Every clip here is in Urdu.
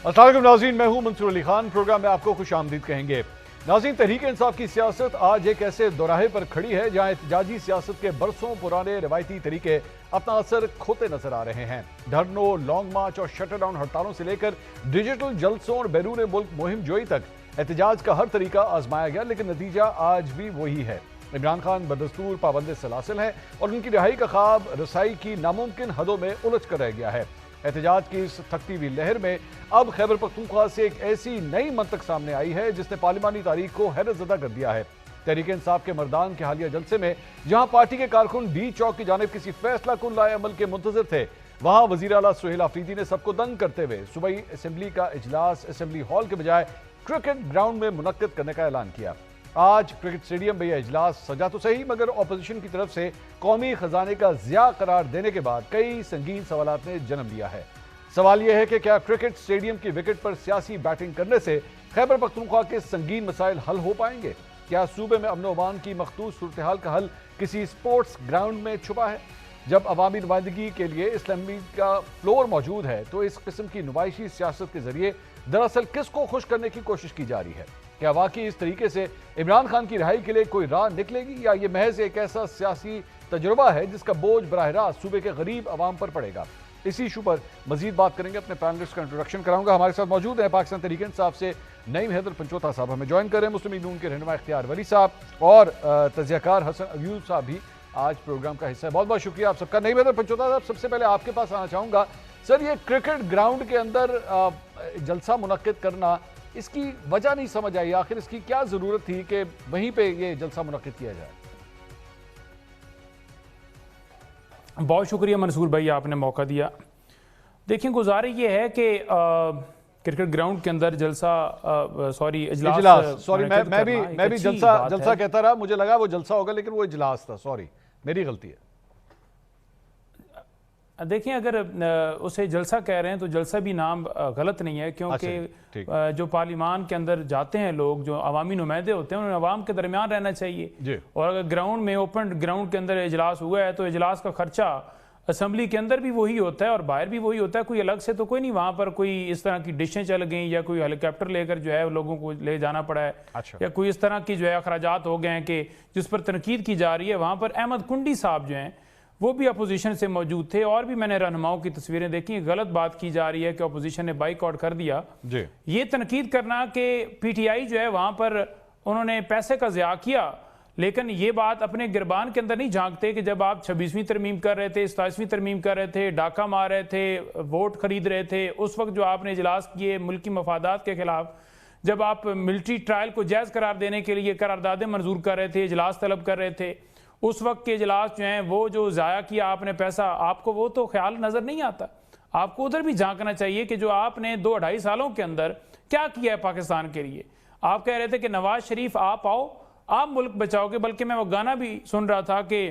السلام علیکم ناظرین، میں ہوں منصور علی خان۔ پروگرام میں آپ کو خوش آمدید کہیں گے۔ ناظرین، تحریک انصاف کی سیاست آج ایک ایسے دوراہے پر کھڑی ہے جہاں احتجاجی سیاست کے برسوں پرانے روایتی طریقے اپنا اثر کھوتے نظر آ رہے ہیں۔ دھرنوں، لانگ مارچ اور شٹر ڈاؤن ہڑتالوں سے لے کر ڈیجیٹل جلسوں اور بیرون ملک مہم جوئی تک احتجاج کا ہر طریقہ آزمایا گیا، لیکن نتیجہ آج بھی وہی ہے۔ عمران خان بدستور پابند سلاسل ہیں اور ان کی رہائی کا خواب رسائی کی ناممکن حدوں میں الجھ کر رہ گیا ہے۔ احتجاج کی اس تھکتی ہوئی لہر میں اب خیبر پختونخوا سے ایک ایسی نئی منطق سامنے آئی ہے جس نے پارلیمانی تاریخ کو حیرت زدہ کر دیا ہے۔ تحریک انصاف کے مردان کے حالیہ جلسے میں جہاں پارٹی کے کارکن ڈی چوک کی جانب کسی فیصلہ کن لائے عمل کے منتظر تھے، وہاں وزیر اعلیٰ سہیل آفریدی نے سب کو دنگ کرتے ہوئے صوبائی اسمبلی کا اجلاس اسمبلی ہال کے بجائے کرکٹ گراؤنڈ میں منعقد کرنے کا اعلان کیا۔ آج کرکٹ اسٹیڈیم میں یہ اجلاس سجا تو صحیح، مگر اپوزیشن کی طرف سے قومی خزانے کا ضیاع قرار دینے کے بعد کئی سنگین سوالات نے جنم لیا ہے۔ سوال یہ ہے کہ کیا کرکٹ اسٹیڈیم کی وکٹ پر سیاسی بیٹنگ کرنے سے خیبر پختونخوا کے سنگین مسائل حل ہو پائیں گے؟ کیا صوبے میں امن و امان کی مخدوش صورتحال کا حل کسی اسپورٹس گراؤنڈ میں چھپا ہے؟ جب عوامی نمائندگی کے لیے اسمبلی کا فلور موجود ہے تو اس قسم کی نمائشی سیاست کے ذریعے دراصل کس کو خوش کرنے کی کوشش کی جا رہی ہے؟ کیا واقعی اس طریقے سے عمران خان کی رہائی کے لیے کوئی راہ نکلے گی، یا یہ محض ایک ایسا سیاسی تجربہ ہے جس کا بوجھ براہ راست صوبے کے غریب عوام پر پڑے گا؟ اسی ایشو پر مزید بات کریں گے۔ اپنے پینلسٹ کا انٹروڈکشن کراؤں گا۔ ہمارے ساتھ موجود ہیں پاکستان تحریک انصاف سے نعیم حیدر پنچوتا صاحب ہمیں جوائن کر رہے ہیں، مسلم لیگ نون کے رہنما اختیار ولی صاحب اور تجزیہ کار حسن ایوب صاحب بھی آج پروگرام کا حصہ ہے۔ بہت بہت شکریہ آپ سب کا۔ نعیم حیدر پنچوتا صاحب، سب سے پہلے آپ کے پاس آنا چاہوں گا۔ سر، یہ کرکٹ گراؤنڈ کے اندر جلسہ منعقد کرنا، اس کی وجہ نہیں سمجھ آئی، آخر اس کی کیا ضرورت تھی کہ وہیں پہ یہ جلسہ منعقد کیا جائے؟ بہت شکریہ منصور بھائی، آپ نے موقع دیا۔ دیکھیں، گزارش یہ ہے کہ کرکٹ گراؤنڈ کے اندر اجلاس میں بھی جلسہ کہتا رہا، مجھے لگا وہ جلسہ ہوگا لیکن وہ اجلاس تھا، سوری میری غلطی ہے۔ دیکھیں، اگر اسے جلسہ کہہ رہے ہیں تو جلسہ بھی نام غلط نہیں ہے، کیونکہ جو پارلیمان کے اندر جاتے ہیں لوگ، جو عوامی نمائندے ہوتے ہیں، انہیں عوام کے درمیان رہنا چاہیے۔ اور اگر گراؤنڈ میں اوپن گراؤنڈ کے اندر اجلاس ہوا ہے تو اجلاس کا خرچہ اسمبلی کے اندر بھی وہی ہوتا ہے اور باہر بھی وہی ہوتا ہے، کوئی الگ سے تو کوئی نہیں وہاں پر کوئی اس طرح کی ڈشیں چل گئیں یا کوئی ہیلی کاپٹر لے کر جو ہے لوگوں کو لے جانا پڑا ہے، یا کوئی اس طرح کی جو ہے اخراجات ہو گئے ہیں کہ جس پر تنقید کی جا رہی ہے۔ وہاں پر احمد کنڈی صاحب جو ہیں وہ بھی اپوزیشن سے موجود تھے، اور بھی میں نے رہنماؤں کی تصویریں دیکھی، غلط بات کی جا رہی ہے کہ اپوزیشن نے بائیک آؤٹ کر دیا۔ یہ تنقید کرنا کہ پی ٹی آئی جو ہے وہاں پر انہوں نے پیسے کا ضیاع کیا، لیکن یہ بات اپنے گربان کے اندر نہیں جھانکتے کہ جب آپ 26ویں ترمیم کر رہے تھے، 27ویں ترمیم کر رہے تھے، ڈاکہ مار رہے تھے، ووٹ خرید رہے تھے، اس وقت جو آپ نے اجلاس کیے ملکی مفادات کے خلاف، جب آپ ملٹری ٹرائل کو جائز قرار دینے کے لیے قراردادیں منظور کر رہے تھے، اجلاس طلب کر رہے تھے، اس وقت کے اجلاس جو ہیں وہ جو ضائع کیا آپ نے پیسہ، آپ کو وہ تو خیال نظر نہیں آتا؟ آپ کو ادھر بھی جھانکنا چاہیے کہ جو آپ نے 2-2.5 سالوں کے اندر کیا کیا ہے پاکستان کے لیے۔ آپ کہہ رہے تھے کہ نواز شریف آپ آؤ، آپ ملک بچاؤ گے، بلکہ میں وہ گانا بھی سن رہا تھا کہ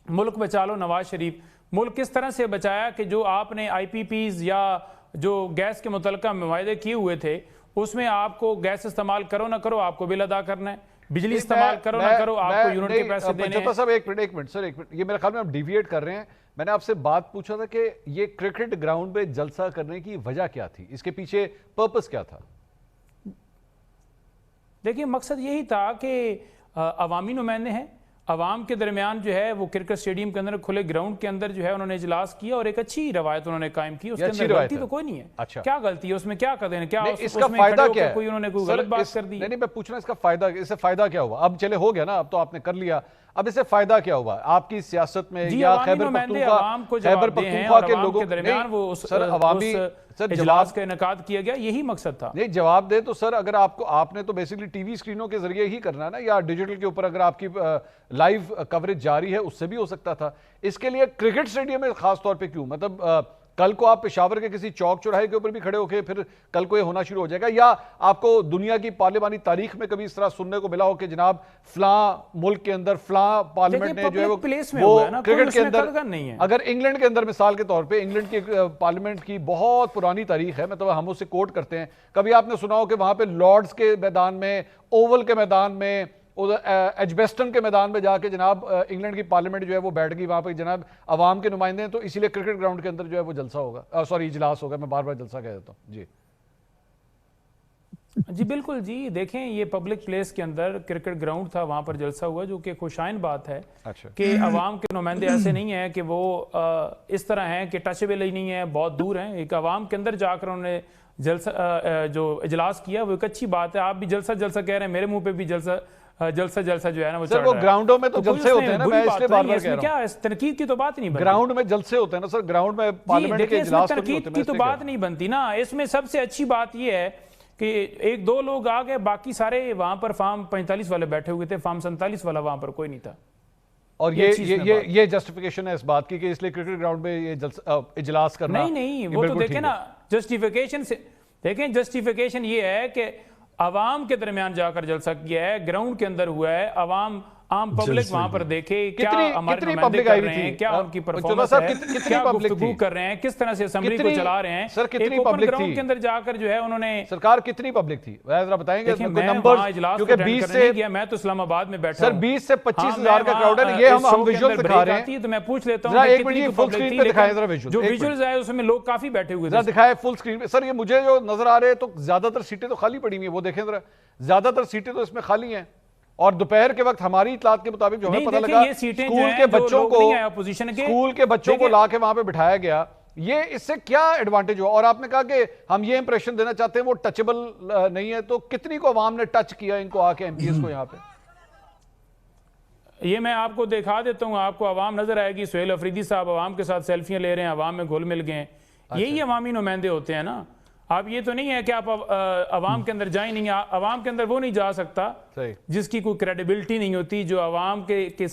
ملک بچا لو نواز شریف۔ ملک کس طرح سے بچایا کہ جو آپ نے آئی پی پیز یا جو گیس کے متعلقہ معاہدے کیے ہوئے تھے، اس میں آپ کو گیس استعمال کرو نہ کرو آپ کو بل ادا کرنا ہے، بجلی استعمال کرو نہ کرو آپ کو یونٹ کے پیسے دینے ہیں۔ صاحب ایک منٹ سر، یہ میرے خیال میں ہم ڈیویٹ کر رہے ہیں۔ میں نے آپ سے بات پوچھا تھا کہ یہ کرکٹ گراؤنڈ پہ جلسہ کرنے کی وجہ کیا تھی، اس کے پیچھے پرپس کیا تھا؟ دیکھیں، مقصد یہی تھا کہ عوامی نمائندے ہیں، عوام کے درمیان جو ہے وہ کرکٹ اسٹیڈیم کے اندر کھلے گراؤنڈ کے اندر جو ہے انہوں نے اجلاس کیا اور ایک اچھی روایت انہوں نے قائم کی۔ اس کے اندر غلطی تو کوئی نہیں ہے۔ کیا غلطی ہے اس میں؟ کیا کریں؟ کیا اس کا فائدہ کیا ہے؟ کوئی انہوں نے کوئی غلط بات کر دی؟ نہیں، میں پوچھ رہا ہوں اس کا فائدہ، اس سے فائدہ کیا ہوا؟ اب چلے ہو گیا نا، اب تو آپ نے کر لیا، اب اس سے فائدہ کیا ہوا آپ کی سیاست میں یا خیبر پختونخوا کے لوگوں کے درمیان؟ وہ سر عوامی اجلاس کا انعقاد کیا گیا، یہی مقصد تھا۔ نہیں، جواب دے تو سر، اگر آپ نے تو بیسیکلی ٹی وی اسکرینوں کے ذریعے ہی کرنا ہے نا، یا ڈیجیٹل کے اوپر اگر آپ کی لائیو کوریج جاری ہے اس سے بھی ہو سکتا تھا۔ اس کے لیے کرکٹ اسٹیڈیم میں خاص طور پہ کیوں؟ مطلب کل کو آپ پشاور کے کسی چوک چوراہے کے اوپر بھی کھڑے ہو کے پھر کل کو یہ ہونا شروع ہو جائے گا، یا آپ کو دنیا کی پارلیمانی تاریخ میں کبھی اس طرح سننے کو ملا ہو کہ جناب فلاں ملک کے اندر فلاں پارلیمنٹ نے جو ہے وہ کرکٹ کے اندر، اگر انگلینڈ کے اندر مثال کے طور پہ انگلینڈ کی پارلیمنٹ کی بہت پرانی تاریخ ہے، مطلب ہم اسے کوٹ کرتے ہیں، کبھی آپ نے سنا ہو کہ وہاں پہ لارڈز کے میدان میں، اوول کے میدان میں، ایجبیسٹن کے میدان میں جا کے جناب انگلینڈ کی پارلیمنٹ جو ہے وہ بیٹھ گئی، وہاں پہ جناب عوام کے نمائندے ہیں، تو اسی لیے کرکٹ گراؤنڈ کے اندر جو ہے وہ جلسہ ہوگا، سوری اجلاس ہوگا، میں بار بار جلسہ کہہ دیتا ہوں۔ جی جی بالکل جی، دیکھیں یہ پبلک پلیس کے اندر کرکٹ گراؤنڈ تھا، وہاں پر جلسہ ہوا، جو کہ خوشائن بات ہے کہ عوام کے نمائندے ایسے نہیں ہیں کہ وہ اس طرح ہیں کہ ٹچیبل ہی نہیں ہے، بہت دور ہیں. ایک عوام کے اندر جا کر انہوں نے جلسہ جو اجلاس کیا وہ ایک اچھی بات ہے. آپ بھی جلسہ جلسہ کہہ رہے ہیں، میرے منہ پہ بھی جلسہ جو ہے نا وہ چڑھ رہا ہے. سر وہ گراؤنڈوں میں تو جلسے ہوتے ہیں نا، میں اس لیے بار بار کہہ رہا ہوں. کیا تنقید کی تو بات نہیں بنتی. گراؤنڈ میں جلسے ہوتے ہیں نا سر، گراؤنڈ میں پارلیمنٹ کے اجلاس تو نہیں ہوتے. تنقید کی تو بات نہیں بنتی نا. اس میں سب سے اچھی بات یہ ہے کہ ایک دو لوگ آ گئے، باقی سارے وہاں پر فارم 45 والے بیٹھے ہوئے تھے، فارم 47 والا وہاں پر کوئی نہیں تھا. اور یہ جسٹیفیکیشن ہے اس بات کی کہ اس لیے کرکٹ گراؤنڈ میں یہ اجلاس کرنا نہیں وہ تو دیکھیں نا جسٹیفیکیشن سے. دیکھیں جسٹیفیکیشن یہ ہے کہ عوام کے درمیان جا کر جلسہ کیا ہے، گراؤنڈ کے اندر ہوا ہے، عام پبلک وہاں پر دیکھے کیا ہمارے نمائندے کر رہے ہیں، کیا ان کی پرفارمنس ہے، کیا گفتگو کر رہے ہیں، کس طرح سے اسمبلی کو چلا رہے ہیں. سر کتنی ایک اوپن پبلک گراؤنڈ کے اندر جا کر جو ہے انہوں نے سرکار کتنی پبلک تھی ذرا بتائیں گے؟ میں وہاں اجلاس کو اٹینڈ کرنے نہیں گیا، میں تو اسلام آباد میں بیٹھا ہوں. سر 20 سے 25 ہزار کا کراؤڈ ہے، یہ ہم ویژول دکھا رہے ہیں. تو میں پوچھ لیتا ہوں کہ کتنی فل سکرین پہ دکھائیں ذرا ویژول. جو ویژولز ہے اس میں لوگ کافی بیٹھے ہوئے ذرا تھے. دکھائیں فل سکرین پہ. سر یہ مجھے جو نظر آ رہے ہیں تو زیادہ تر سیٹیں تو خالی پڑی ہوئی ہیں، وہ دیکھیں ذرا، زیادہ تر سیٹیں تو اس میں خالی ہیں. اور دوپہر کے وقت ہماری اطلاعات کے مطابق جو ہمیں پتہ لگا اسکول کے بچوں کو لا کے وہاں پہ بٹھایا گیا. یہ اس سے کیا ایڈوانٹیج ہوا؟ اور آپ نے کہا کہ ہم یہ امپریشن دینا چاہتے ہیں وہ ٹچبل نہیں ہے، تو کتنی کو عوام نے ٹچ کیا ان کو آ کے ایم پی ایس کو یہاں پہ؟ یہ میں آپ کو دکھا دیتا ہوں، آپ کو عوام نظر آئے گی. سہیل افریدی صاحب عوام کے ساتھ سیلفیاں لے رہے ہیں، عوام میں گھل مل گئے ہیں. یہی عوامی نمائندے ہوتے ہیں نا. آپ یہ تو نہیں ہے کہ آپ عوام کے اندر جائیں نہیں. عوام کے اندر وہ نہیں جا سکتا جس کی کوئی کریڈیبلٹی نہیں ہوتی، جو عوام کے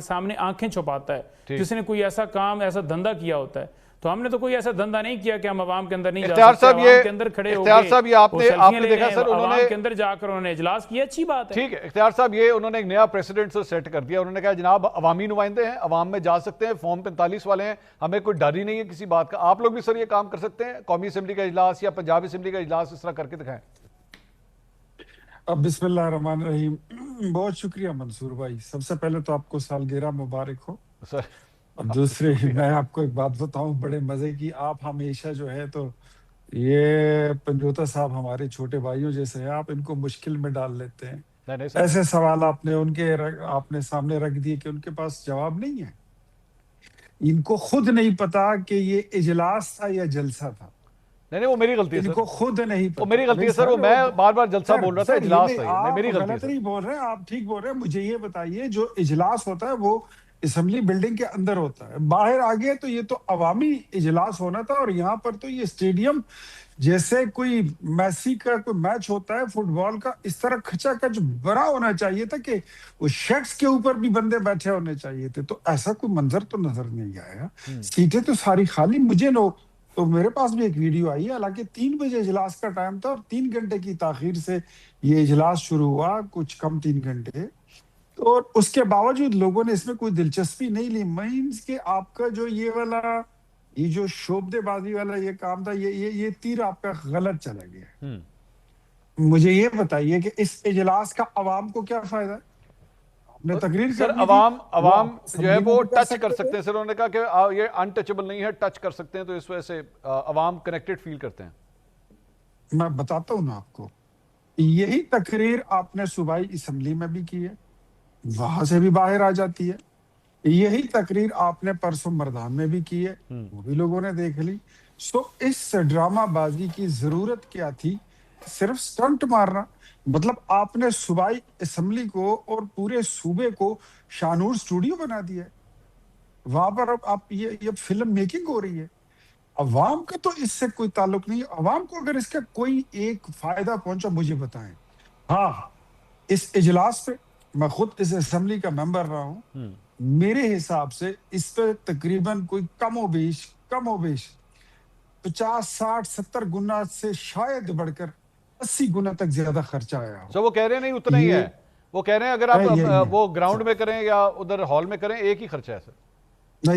سامنے آنکھیں چھپاتا ہے، جس نے کوئی ایسا کام ایسا دھندا کیا ہوتا ہے. تو ہم نے تو کوئی ایسا دھندا نہیں کیا کہ ہم عوام کے اندر نہیں جا سکتے. عوام کے اندر کھڑے ہو گئے، عوام کے اندر جا کر انہوں نے اجلاس کیا، اچھی بات ہے. ٹھیک ہے اختیار صاحب، یہ انہوں نے ایک نیا پریسیڈنٹ سیٹ کر دیا. انہوں نے کہا جناب عوامی نمائندے ہیں، عوام میں جا سکتے ہیں، فارم 45 والے ہیں، ہمیں کوئی ڈر ہی نہیں ہے کسی بات کا. آپ لوگ بھی سر یہ کام کر سکتے ہیں؟ قومی اسمبلی کا اجلاس یا پنجاب اسمبلی کا اجلاس اس طرح کر کے دکھائیں. بسم اللہ الرحمن الرحیم. بہت شکریہ منصور بھائی. سب سے پہلے تو آپ کو سالگرہ مبارک ہو. سر اور دوسرے میں آپ کو ایک بات بتاؤں بڑے مزے کی. آپ ہمیشہ جو ہے تو یہ پنجوتا صاحب ہمارے چھوٹے بھائیوں جیسے ہیں، آپ ان کو مشکل میں ڈال لیتے ہیں. ایسے سوال آپ نے سامنے رکھ دیے کہ ان کے پاس جواب نہیں ہے. ان کو خود نہیں پتا کہ یہ اجلاس تھا یا جلسہ تھا. نہیں وہ میری غلطی ہے ان کو خود نہیں پتا. وہ میری غلطی ہے سر، وہ میں بار بار جلسہ بول رہا تھا، اجلاس تھا. میری غلطی ہے. غلط نہیں بول رہے، آپ ٹھیک بول رہے ہیں. مجھے یہ بتائیے جو اجلاس ہوتا ہے وہ اسمبلی بلڈنگ کے اندر ہوتا ہے، باہر آگے تو یہ تو عوامی اجلاس ہونا تھا. اور یہاں پر تو یہ اسٹیڈیم جیسے کوئی میسی کا کوئی میچ ہوتا ہے فٹ بال کا، اس طرح کھچا کچ بڑا ہونا چاہیے تھا کہ وہ شیڈز کے اوپر بھی بندے بیٹھے ہونے چاہیے تھے. تو ایسا کوئی منظر تو نظر نہیں آیا. سیٹیں تو ساری خالی. مجھے تو میرے پاس بھی ایک ویڈیو آئی ہے، حالانکہ 3 بجے اجلاس کا ٹائم تھا اور 3 گھنٹے کی تاخیر سے یہ اجلاس شروع ہوا، کچھ کم 3 گھنٹے. اور اس کے باوجود لوگوں نے اس میں کوئی دلچسپی نہیں لی. مینس کہ آپ کا جو یہ جو شعبدے بازی والا یہ کام تھا، یہ تیر آپ کا غلط چلا گیا. مجھے یہ بتائیے کہ اس اجلاس کا عوام کو کیا فائدہ ہے؟ تقریر سر عوام جو ہے وہ ٹچ کر سکتے ہیں. سر انہوں نے کہا کہ یہ انٹچبل نہیں ہے، ٹچ کر سکتے ہیں، تو اس وجہ سے عوام کنیکٹڈ فیل کرتے ہیں. میں بتاتا ہوں نا آپ کو. یہی تقریر آپ نے صوبائی اسمبلی میں بھی کی ہے، وہاں سے بھی باہر آ جاتی ہے. یہی تقریر آپ نے پرسوں مردان میں بھی کی ہے، وہ بھی لوگوں نے دیکھ لی. سو اس ڈرامہ بازی کی ضرورت کیا تھی؟ صرف سٹنٹ مارنا. مطلب آپ نے صوبائی اسمبلی کو اور پورے صوبے کو شانور اسٹوڈیو بنا دیا ہے. وہاں پر اب آپ یہ فلم میکنگ ہو رہی ہے. عوام کا تو اس سے کوئی تعلق نہیں ہے. عوام کو اگر اس کا کوئی ایک فائدہ پہنچا مجھے بتائیں. ہاں اس اجلاس پہ میں خود اس اسمبلی کا ممبر رہا ہوں، میرے حساب سے اس پہ تقریباً کوئی کم و بیش 50 60 70 گنا سے شاید بڑھ کر 80 گنا تک زیادہ خرچہ آیا ہو. سو وہ کہہ رہے ہیں نہیں اتنا ہی ہے. وہ کہہ رہے ہیں اگر آپ وہ گراؤنڈ میں کریں یا ادھر ہال میں کریں ایک ہی خرچہ ہے.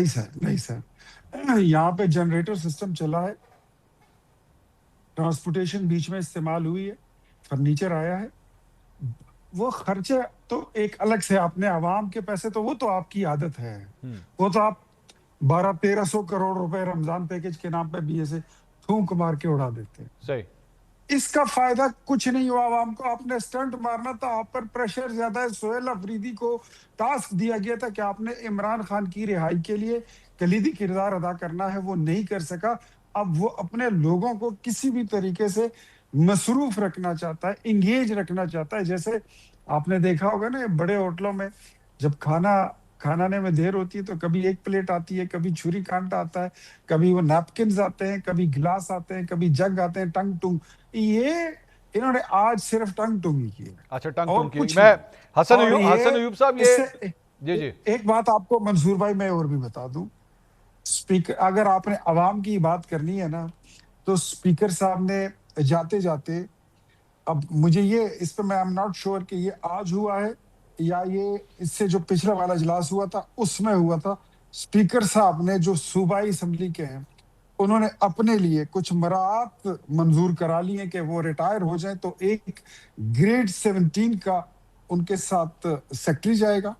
سر نہیں سر یہاں پہ جنریٹر سسٹم چلا ہے، ٹرانسپورٹیشن بیچ میں استعمال ہوئی ہے، فرنیچر آیا ہے. وہ خرچے تو ایک الگ سے آپ نے عوام کے پیسے تو وہ تو آپ کی عادت ہے. وہ تو آپ 1200-1300 کروڑ روپے رمضان پیکج کے نام پہ بھی ایسے تھونک مار کے اڑا دیتے ہیں. صحیح. اس کا فائدہ کچھ نہیں ہوا عوام کو. آپ نے اسٹنٹ مارنا تھا, آپ پر پریشر زیادہ ہے. سہیل افریدی کو ٹاسک دیا گیا تھا کہ آپ نے عمران خان کی رہائی کے لیے کلیدی کردار ادا کرنا ہے, وہ نہیں کر سکا. اب وہ اپنے لوگوں کو کسی بھی طریقے سے مصروف رکھنا چاہتا ہے, انگیج رکھنا چاہتا ہے. جیسے آپ نے دیکھا ہوگا نا بڑے ہوٹلوں میں جب کھانے میں دیر ہوتی ہے تو کبھی ایک پلیٹ آتی ہے, کبھی چھری کانٹا آتا ہے, کبھی وہ نیپکنز آتے ہیں, کبھی گلاس آتے ہیں, کبھی جگ آتے ہیں, ٹنگ ٹنگ. یہ انہوں نے آج صرف ٹنگ ٹنگ ہی کی. اچھا ٹنگ ٹنگ کی. میں حسن ایوب صاحب یہ جی ایک بات آپ کو منصور بھائی میں اور بھی بتا دوں, اسپیکر اگر آپ نے عوام کی بات کرنی ہے نا تو اسپیکر صاحب نے جاتے جاتے, اب مجھے یہ اس پہ میں ایم ناٹ شیور کہ یہ آج ہوا ہے یا یہ اس سے جو پچھلا والا اجلاس ہوا تھا اس میں ہوا تھا, اسپیکر صاحب نے جو صوبائی اسمبلی کے ہیں انہوں نے اپنے لیے کچھ مراعات منظور کرا لی ہیں کہ وہ ریٹائر ہو جائیں تو ایک گریڈ 17 کا ان کے ساتھ سیکٹری جائے گا,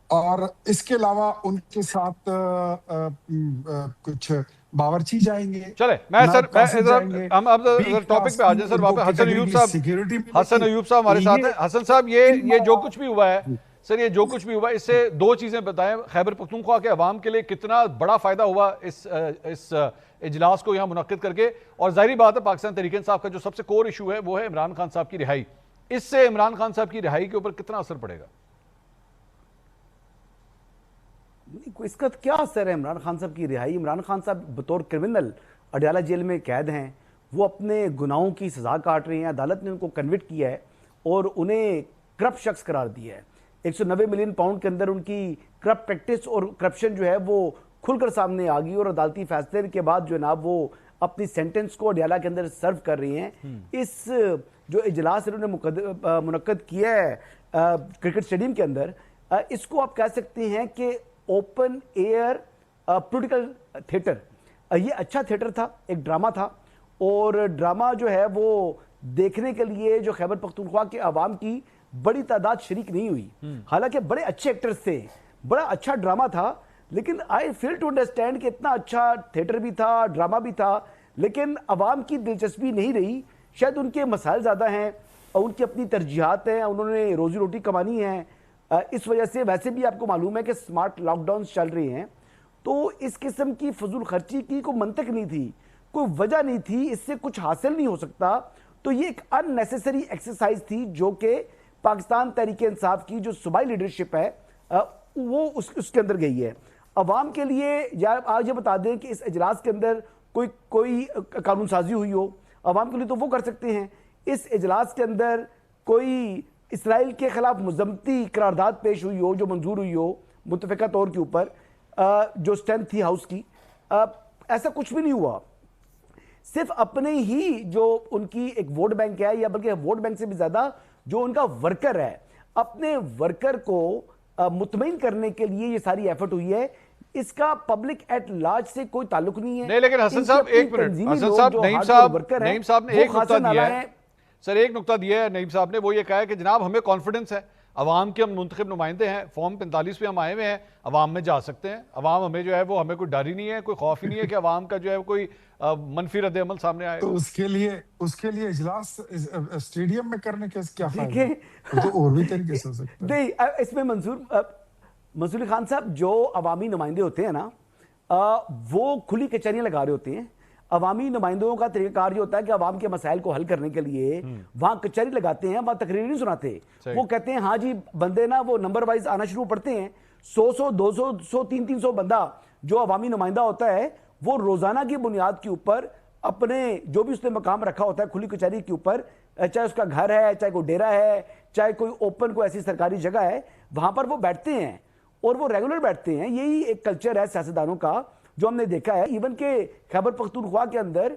اور اس کے علاوہ ان کے ساتھ کچھ باورچی جائیں گے. چلے میں ہم اب ٹاپک پہ آ جائیں سر واپس. حسن ایوب صاحب ہمارے ساتھ ہیں. حسن صاحب یہ جو کچھ بھی ہوا ہے سر, یہ جو کچھ بھی ہوا ہے اس سے دو چیزیں بتائیں. خیبر پختونخوا کے عوام کے لیے کتنا بڑا فائدہ ہوا اس اجلاس کو یہاں منعقد کر کے, اور ظاہری بات ہے پاکستان تحریک انصاف کا جو سب سے کور ایشو ہے وہ ہے عمران خان صاحب کی رہائی. اس سے عمران خان صاحب کی رہائی کے اوپر کتنا اثر پڑے گا؟ اس کا کیا اثر ہے عمران خان صاحب کی رہائی؟ عمران خان صاحب بطور کرمنل اڈیالہ جیل میں قید ہیں, وہ اپنے گناہوں کی سزا کاٹ رہے ہیں. عدالت نے ان کو کنوکٹ کیا ہے اور انہیں کرپٹ شخص قرار دیا ہے. 190 ملین پاؤنڈ کے اندر ان کی کرپٹ پریکٹس اور کرپشن جو ہے وہ کھل کر سامنے آ گئی, اور عدالتی فیصلے کے بعد جو جناب وہ اپنی سینٹنس کو اڈیالہ کے اندر سرو کر رہی ہیں. اس جو اجلاس انہوں نے منعقد کیا ہے کرکٹ اسٹیڈیم کے اندر, اس کو آپ کہہ سکتے ہیں کہ اوپن ایئر پولیٹیکل تھیٹر. یہ اچھا تھیٹر تھا, ایک ڈرامہ تھا, اور ڈرامہ جو ہے وہ دیکھنے کے لیے جو خیبر پختونخوا کے عوام کی بڑی تعداد شریک نہیں ہوئی. حالانکہ بڑے اچھے ایکٹرز تھے, بڑا اچھا ڈرامہ تھا, لیکن آئی فیل ٹو انڈرسٹینڈ کہ اتنا اچھا تھیٹر بھی تھا, ڈرامہ بھی تھا, لیکن عوام کی دلچسپی نہیں رہی. شاید ان کے مسائل زیادہ ہیں اور ان کی اپنی ترجیحات ہیں, انہوں نے روزی روٹی کمانی ہے. اس وجہ سے ویسے بھی آپ کو معلوم ہے کہ سمارٹ لاک ڈاؤنز چل رہے ہیں, تو اس قسم کی فضول خرچی کی کوئی منطق نہیں تھی, کوئی وجہ نہیں تھی, اس سے کچھ حاصل نہیں ہو سکتا. تو یہ ایک ان نیسیسری ایکسرسائز تھی جو کہ پاکستان تحریک انصاف کی جو صوبائی لیڈرشپ ہے وہ اس کے اندر گئی ہے. عوام کے لیے یا آج یہ بتا دیں کہ اس اجلاس کے اندر کوئی قانون سازی ہوئی ہو عوام کے لیے تو وہ کر سکتے ہیں. اس اجلاس کے اندر کوئی اسرائیل کے خلاف مذمتی قرارداد پیش ہوئی ہو جو منظور ہوئی ہو متفقہ طور کے اوپر جو اسٹرینتھ تھی ہاؤس کی, ایسا کچھ بھی نہیں ہوا. صرف اپنے ہی جو ان کی ایک ووٹ بینک ہے, یا بلکہ ووٹ بینک سے بھی زیادہ جو ان کا ورکر ہے, اپنے ورکر کو مطمئن کرنے کے لیے یہ ساری ایفرٹ ہوئی ہے. اس کا پبلک ایٹ لارج سے کوئی تعلق نہیں ہے. نہیں, لیکن حسن صاحب ایک منٹ, حسن صاحب نعیم صاحب نے ایک نقطہ دیا ہے سر, ایک نقطہ دیا ہے نعیم صاحب نے, وہ یہ کہا ہے کہ جناب ہمیں کانفیڈنس ہے, عوام کے ہم منتخب نمائندے ہیں, فارم 45 پہ ہم آئے ہوئے ہیں, عوام میں جا سکتے ہیں. عوام ہمیں جو ہے وہ ہمیں کوئی ڈر ہی نہیں ہے, کوئی خوف ہی نہیں ہے کہ عوام کا جو ہے کوئی منفی رد عمل سامنے آئے. تو اس کے لیے اجلاس اسٹیڈیم میں کرنے کے کیا فائدہ ہے؟ تو اور بھی طریقے سے ہو سکتا ہے. نہیں, اس میں منصور علی خان صاحب جو عوامی نمائندے ہوتے ہیں نا, وہ کھلی کچہریاں لگا رہے ہوتے ہیں. عوامی نمائندوں کا طریقہ کار یہ ہوتا ہے کہ عوام کے مسائل کو حل کرنے کے لیے وہاں کچہری لگاتے ہیں, وہاں تقریر نہیں سناتے. وہ کہتے ہیں ہاں جی بندے نا وہ نمبر وائز آنا شروع پڑتے ہیں, 100 200 300 بندہ جو عوامی نمائندہ ہوتا ہے وہ روزانہ کی بنیاد کے اوپر اپنے جو بھی اس نے مقام رکھا ہوتا ہے کھلی کچہری کے اوپر, چاہے اس کا گھر ہے, چاہے کوئی ڈیرا ہے, چاہے کوئی اوپن کوئی ایسی سرکاری جگہ ہے, وہاں پر وہ بیٹھتے ہیں اور وہ ریگولر بیٹھتے ہیں. یہی ایک کلچر ہے سیاستدانوں کا جو ہم نے دیکھا ہے. ایون کہ خیبر پختونخوا کے اندر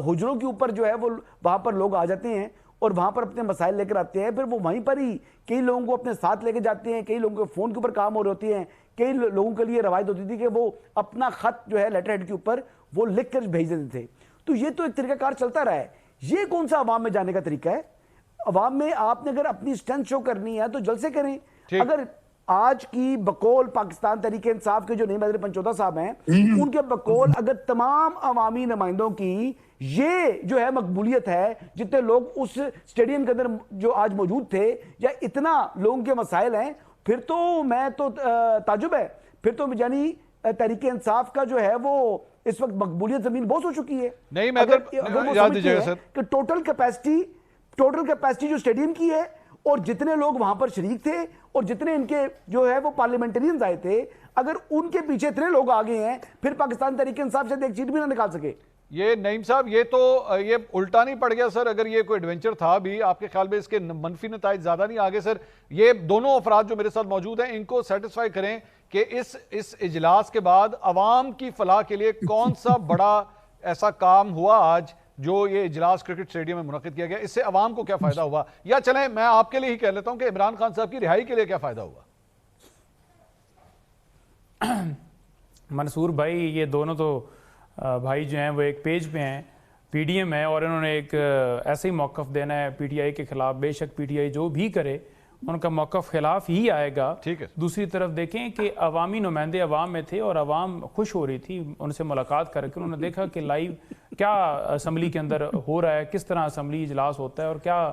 حجروں کے اوپر جو ہے وہ وہاں پر لوگ آ جاتے ہیں اور وہاں پر اپنے مسائل لے کر آتے ہیں, پھر وہ وہیں پر ہی کئی لوگوں کو اپنے ساتھ لے کے جاتے ہیں, کئی لوگوں کے فون کے اوپر کام ہو رہے ہوتے ہیں, کئی لوگوں کے لیے روایت ہوتی تھی کہ وہ اپنا خط جو ہے لیٹر ہیڈ کے اوپر وہ لکھ کر بھیج دیتے تھے. تو یہ تو ایک طریقہ کار چلتا رہا ہے. یہ کون سا عوام میں جانے کا طریقہ ہے؟ عوام میں آپ نے اگر اپنی اسٹرینتھ شو کرنی ہے تو جلسے کریں. اگر آج کی بقول پاکستان تحریک انصاف کے جو نعیم حیدر پنچوتا صاحب ہیں ان کے بقول اگر تمام عوامی نمائندوں کی یہ جو ہے مقبولیت ہے، جتنے لوگ اس اسٹیڈیم کے اندر جو آج موجود تھے، یا اتنا لوگوں کے مسائل ہیں، پھر تو میں تو تعجب ہے، پھر تو یعنی تحریک انصاف کا جو ہے وہ اس وقت مقبولیت زمین بہت ہو چکی ہے. نہیں میں کہ ٹوٹل کیپیسٹی جو اسٹیڈیم کی ہے، اور جتنے لوگ وہاں پر شریک تھے اور جتنے ان کے جو ہے وہ پارلیمنٹرینز آئے تھے، اگر ان کے پیچھے اتنے لوگ آگے ہیں، پھر پاکستان تحریک انصاف سے ایک چیز بھی نہ نکال سکے. یہ نعیم صاحب یہ تو یہ الٹا نہیں پڑ گیا سر؟ اگر یہ کوئی ایڈونچر تھا بھی، آپ کے خیال میں اس کے منفی نتائج زیادہ نہیں آگے سر؟ یہ دونوں افراد جو میرے ساتھ موجود ہیں ان کو سیٹسفائی کریں کہ اس اجلاس کے بعد عوام کی فلاح کے لیے کون سا بڑا ایسا کام ہوا آج جو یہ اجلاس کرکٹ اسٹیڈیم میں منعقد کیا گیا، اس سے عوام کو کیا فائدہ ہوا؟ یا چلیں میں آپ کے لیے ہی کہہ لیتا ہوں کہ عمران خان صاحب کی رہائی کے لیے کیا فائدہ ہوا؟ منصور بھائی، یہ دونوں تو بھائی جو ہیں وہ ایک پیج پہ ہیں، پی ڈی ایم ہے، اور انہوں نے ایک ایسا ہی موقف دینا ہے پی ٹی آئی کے خلاف. بے شک پی ٹی آئی جو بھی کرے ان کا موقف خلاف ہی آئے گا. دوسری طرف دیکھیں کہ عوامی نمائندے عوام میں تھے اور عوام خوش ہو رہی تھی ان سے ملاقات کر کے. انہوں نے دیکھا کہ لائیو کیا اسمبلی کے اندر ہو رہا ہے، کس طرح اسمبلی اجلاس ہوتا ہے اور کیا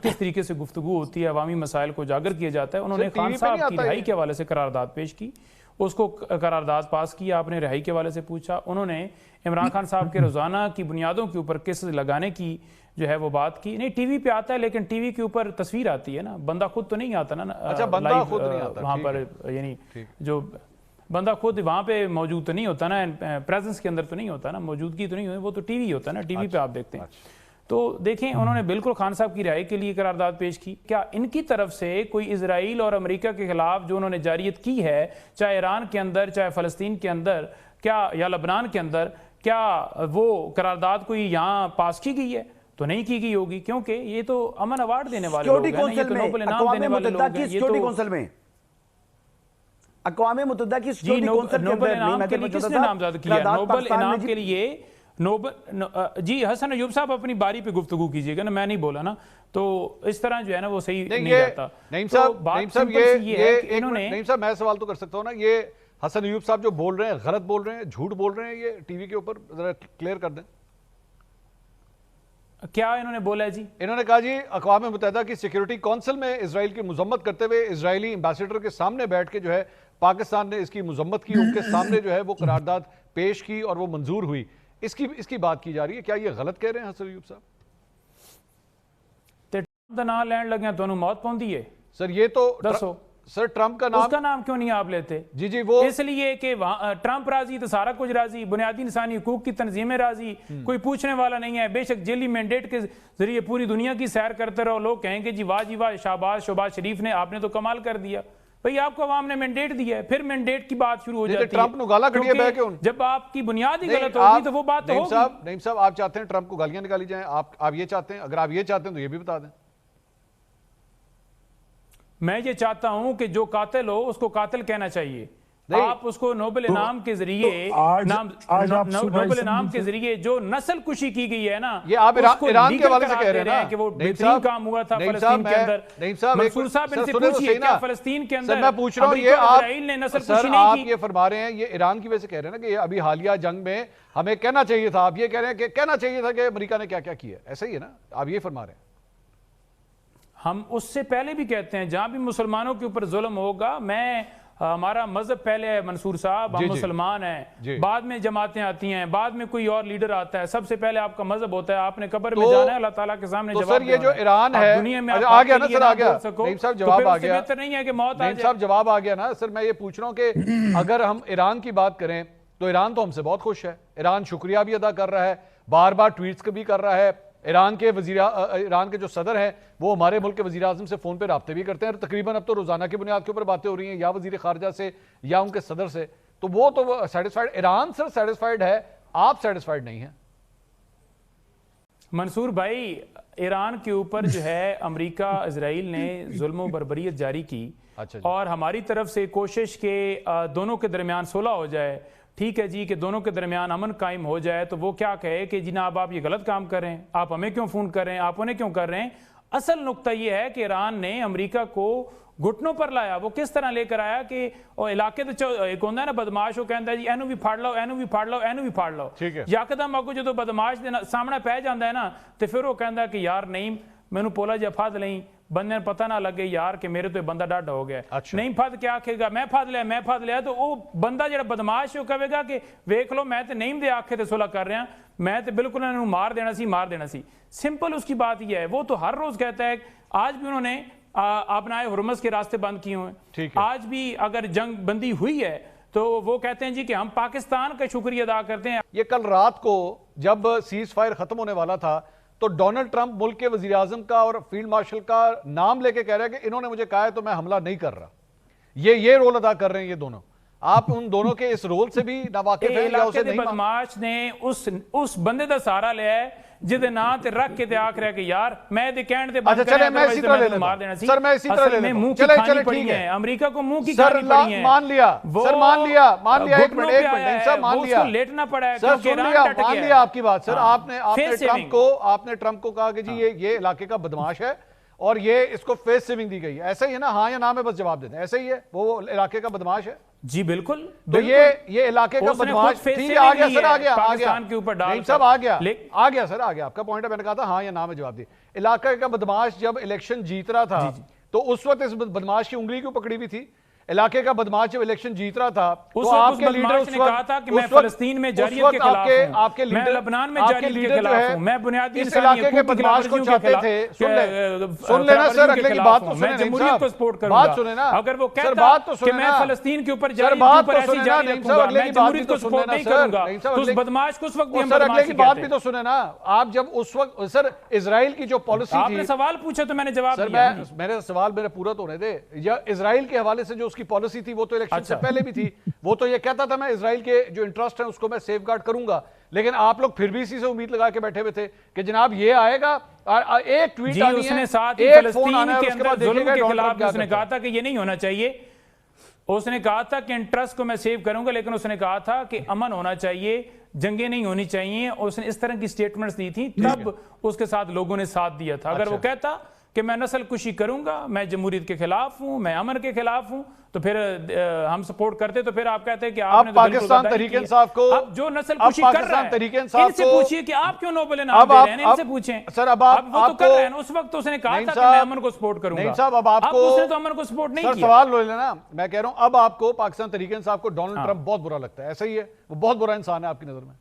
کس طریقے سے گفتگو ہوتی ہے، عوامی مسائل کو اجاگر کیا جاتا ہے. انہوں نے خان صاحب کی رہائی کے حوالے سے قرارداد پیش کی، اس کو قرارداد پاس کی. آپ نے رہائی کے حوالے سے پوچھا، انہوں نے عمران خان صاحب کے روزانہ کی بنیادوں کے اوپر کیسز لگانے کی جو ہے وہ بات کی. نہیں ٹی وی پہ آتا ہے، لیکن ٹی وی کے اوپر تصویر آتی ہے نا، بندہ خود تو نہیں آتا نا. اچھا بندہ خود نہیں آتا وہاں پر، یعنی جو بندہ خود وہاں پہ موجود تو نہیں ہوتا نا، پریزنس کے اندر تو نہیں ہوتا نا، موجودگی تو نہیں ہوتی، وہ تو ٹی وی ہوتا ہے نا، ٹی وی پہ آپ دیکھتے ہیں. تو دیکھیں انہوں نے بالکل خان صاحب کی رہائی کے لیے قرارداد پیش کی. کیا ان کی طرف سے کوئی اسرائیل اور امریکہ کے خلاف جو انہوں نے جاریت کی ہے، چاہے ایران کے اندر، چاہے فلسطین کے اندر، کیا یا لبنان کے اندر، کیا وہ قرارداد کوئی یہاں پاس کی گئی ہے؟ تو نہیں کی گئی ہوگی، کیونکہ یہ تو امن ایوارڈ دینے والے لوگ ہیں، یہ تو نوبل انعام دینے والے لوگ ہیں. سیکورٹی کونسل میں اقوام متحدہ کی سیکورٹی کونسل کے نوبل انعام کے لیے کس نے نامزد کیا؟ نوبل انعام کے لیے جی حسن ایوب صاحب اپنی باری پہ گفتگو کیجئے گا نا، میں نہیں بولا نا، تو اس طرح جو ہے نا وہ صحیح نہیں رہتا. نعیم صاحب میں سوال تو کر سکتا ہوں نا، یہ حسن ایوب صاحب جو بول رہے ہیں غلط بول رہے ہیں، جھوٹ بول رہے ہیں یہ ٹی وی کے اوپر؟ ذرا کلیئر کر دیں. کیا انہوں نے بولا ہے جی؟ انہوں نے کہا جی اقوام متحدہ کی سیکیورٹی کونسل میں اسرائیل کی مذمت کرتے ہوئے اسرائیلی ایمبیسیڈر کے سامنے بیٹھ کے جو ہے پاکستان نے اس کی مذمت کی، ان کے سامنے جو ہے وہ قرارداد پیش کی اور وہ منظور ہوئی. اس کی بات کی جا رہی ہے. کیا یہ غلط کہہ رہے ہیں حسن ایوب صاحب؟ ٹرمپ دا نام لین لگے تو موت پوندی ہے سر. یہ تو دسو سر ٹرمپ کا اس کا نام کیوں نہیں آپ لیتے؟ جی وہ اس لیے کہ ٹرمپ راضی تو سارا کچھ راضی، بنیادی انسانی حقوق کی تنظیمیں راضی، کوئی پوچھنے والا نہیں ہے. بے شک جیلی مینڈیٹ کے ذریعے پوری دنیا کی سیر کرتے رہو، لوگ کہیں گے جی واہ شہباز شریف نے، آپ نے تو کمال کر دیا. بھئی آپ کو عوام نے مینڈیٹ دیا ہے، پھر مینڈیٹ کی بات شروع ہو جاتی ہے. جب آپ کی بنیادی غلط ہوگی تو وہ بات تو ہوگی. نعیم صاحب آپ چاہتے ہیں ٹرمپ کو گالیاں نکالی جائیں؟ آپ یہ چاہتے ہیں؟ اگر آپ یہ چاہتے ہیں تو یہ بھی بتا دیں. میں یہ چاہتا ہوں کہ جو قاتل ہو اس کو قاتل کہنا چاہیے. آپ اس کو نوبل انعام کے ذریعے جو نسل کشی کی گئی ہے نا، یہ آپ ایران کے حوالے سے کہہ رہے ہیں کہ وہ بہترین کام ہوا تھا فلسطین کے اندر. منصور صاحب ان سے پوچھئے کیا فلسطین کے اندر میں پوچھ رہا ہوں یہ اسرائیل نے نسل کشی نہیں آپ یہ فرما رہے ہیں، یہ ایران کی وجہ سے کہہ رہے ہیں نا کہ ابھی حالیہ جنگ میں ہمیں کہنا چاہیے تھا. آپ یہ کہہ رہے ہیں کہ کہنا چاہیے تھا کہ امریکہ نے کیا کیا کیا. ایسا ہی ہے نا، آپ یہ فرما رہے ہیں. ہم اس سے پہلے بھی کہتے ہیں جہاں بھی مسلمانوں کے اوپر ظلم ہوگا، ہمارا مذہب پہلے ہے منصور صاحب، ہم مسلمان ہیں، بعد میں جماعتیں آتی ہیں، بعد میں کوئی اور لیڈر آتا ہے، سب سے پہلے آپ کا مذہب ہوتا ہے. آپ نے قبر میں جانا ہے، اللہ تعالیٰ کے سامنے جواب دینا ہے. تو سر یہ جو ایران ہے، دنیا میں آ گیا نا سر، آ گیا نعیم صاحب جواب آ گیا. بہتر نہیں ہے کہ موت آ جائے. نعیم صاحب جواب آ گیا نا سر. میں یہ پوچھ رہا ہوں کہ اگر ہم ایران کی بات کریں تو ایران تو ہم سے بہت خوش ہے. ایران شکریہ بھی ادا کر رہا ہے، بار بار ٹویٹس بھی کر رہا ہے. ایران کے جو صدر ہیں وہ ہمارے ملک کے وزیر اعظم سے فون پہ رابطے بھی کرتے ہیں، تقریباً اب تو روزانہ کی بنیاد کے اوپر باتیں ہو رہی ہیں، یا وزیر خارجہ سے یا ان کے صدر سے. تو وہ سیٹسفائیڈ، ایران سر سیٹسفائیڈ ہے، آپ سیٹسفائیڈ نہیں ہیں. منصور بھائی ایران کے اوپر جو ہے امریکہ اسرائیل نے ظلم و بربریت جاری کی، اور ہماری طرف سے کوشش کہ دونوں کے درمیان صلح ہو جائے. ٹھیک ہے جی کہ دونوں کے درمیان امن قائم ہو جائے. تو وہ کیا کہے کہ جناب آپ یہ غلط کام کر رہے ہیں، آپ ہمیں کیوں فون کر رہے ہیں، آپ انہیں کیوں کر رہے ہیں. اصل نقطہ یہ ہے کہ ایران نے امریکہ کو گھٹنوں پر لایا. وہ کس طرح لے کر آیا کہ علاقے ایک ہوتا ہے نا بدماش, وہ کہتا ہے جی اینو بھی پھاڑ لو, اینو بھی پھاڑ لو, اینو بھی پھاڑ لو. یکدم اگوں جدوں بدماش دے سامنے پہ جاندا ہے نا تے پھر وہ کہندا کہ یار نہیں مینوں پولا جا پھد لئی, بندے نوں پتہ نہ لگے یار کہ میرے تو بندہ ڈاڈا ہو گیا. نہیں پھد کے آکھے گا میں پھد لیا, تو وہ بندہ جڑا بدماش ہے وہ کہے گا کہ ویکھ لو میں تے نہیں دے آکھے تے صلح کر رہا, میں تے بالکل انہوں مار دینا سی. سمپل اس کی بات یہ ہے. وہ تو ہر روز کہتا ہے, آج بھی انہوں نے آبنائے ہرمز کے راستے بند کیے ہوئے, آج بھی اگر جنگ بندی ہوئی ہے تو وہ کہتے ہیں جی کہ ہم پاکستان کا شکریہ ادا کرتے ہیں. یہ کل رات کو جب سیز فائر ختم ہونے والا تھا تو ڈونلڈ ٹرمپ ملک کے وزیر اعظم کا اور فیلڈ مارشل کا نام لے کے کہہ رہے ہیں کہ انہوں نے مجھے کہا ہے تو میں حملہ نہیں کر رہا. یہ رول ادا کر رہے ہیں یہ دونوں. آپ ان دونوں کے اس رول سے بھی ناواقف ہیں یا اسے نہیں؟ بدماش نے اس بندے دا سہارا لیا ہے جدے نا تے رکھ کے تے آکھ رہا کہ یار میں دے کہن تے بند کرے میں اسی طرح لے لیتا ہوں. سر میں اسی طرح لے لیتا ہوں. چلے ٹھیک ہے, امریکہ کو منہ کی کھانی پڑی ہے. مان لیا سر, مان لیا ایک منٹ صاحب مان لیا, لیٹنا پڑا ہے سر سن لیا, مان لیا آپ کی بات. سر آپ نے ٹرمپ کو کہا کہ جی یہ علاقے کا بدماش ہے اور یہ اس کو فیس سیونگ دی گئی ہے. ایسا ہی ہے نا, ہاں یا نہ میں بس جواب دیتے ہیں. ایسا ہی ہے, وہ علاقے کا بدماش ہے. جی بالکل. تو یہ علاقے کا بدماش ٹھیک ہے, آ گیا سر, پاکستان کے اوپر ڈال سب آ گیا سر, آ گیا آپ کا پوائنٹ ہے. میں نے کہا تھا ہاں یا نہ میں جواب دی. علاقے کا بدماش جب الیکشن جیت رہا تھا تو اس وقت اس بدماش کی انگلی کیوں پکڑی ہوئی تھی؟ علاقے کا بدماش جب الیکشن جیت رہا تھا تو آپ کے لیڈر نے کہا تھا کہ میں فلسطین میں جاریت کے خلاف ہوں, میں لبنان میں جاریت کے خلاف ہوں, میں بنیادی انسانی حقوق کے خلاف ہوں, سن لینا سر, اگلے کی بات تو میں جمہوریت کو سپورٹ کروں گا. اگر وہ کہتا کہ میں فلسطین کے اوپر جاریت پر ایسی جاری رکھوں گا, میں جمہوریت کو سپورٹ نہیں کروں گا, تو اس بدماش کو اس وقت بھی ہم بدماش اگلے کی بات بھی تو سنیں نا. آپ جب اس وقت سر اسرائیل کی جو پالیسی تھی, آپ نے سوال پوچھا تو میں نے جواب دیا. میرے سوال میرا پورا تو ہونے دے. یا اسرائیل کے حوالے سے جو اس کی پالیسی تھی وہ تو الیکشن سے پہلے بھی تھی, وہ تو یہ کہتا تھا میں اسرائیل کے جو انٹرسٹ ہیں اس کو میں سیف گارڈ کروں گا. لیکن آپ لوگ پھر بھی اسی سے امید لگا کے بیٹھے ہوئے تھے کہ جناب یہ آئے گا, ایک ٹویٹ آنی ہے, اس نے ساتھ ہی فلسطین کے اندر ظلم کے خلاف اس نے کہا تھا کہ یہ نہیں ہونا چاہیے. اس نے کہا تھا کہ انٹرسٹ کو میں سیو کروں گا, لیکن اس نے کہا تھا کہ امن ہونا چاہیے, جنگیں نہیں ہونی چاہیے. اس نے اس طرح کی سٹیٹمنٹس دی تھی, تب اس کے ساتھ لوگوں نے ساتھ دیا تھا. اگر وہ کہتا کہ میں نسل کشی کروں گا, میں جمہوریت کے خلاف ہوں, میں امن کے خلاف ہوں, تو پھر ہم سپورٹ کرتے. تو پھر آپ کہتے ہیں کہ آپ نے پاکستان تحریک انصاف کو, اب جو نسل کشی کر رہا ہے ان سے پوچھئے کہ آپ کیوں نوبل انعام دے رہے ہیں, ان سے پوچھیں. سر اب وہ تو کر رہے ہیں, اس وقت اس نے کہا تھا کہ میں امن کو سپورٹ کروں گا. نہیں صاحب, اب آپ کو اس نے تو امن کو سپورٹ نہیں کیا. سوال لو لینا, میں کہہ رہا ہوں اب آپ کو پاکستان تحریک انصاف کو ڈونلڈ ٹرمپ بہت برا لگتا ہے. ایسا ہی ہے, وہ بہت برا انسان ہے آپ کی نظر میں؟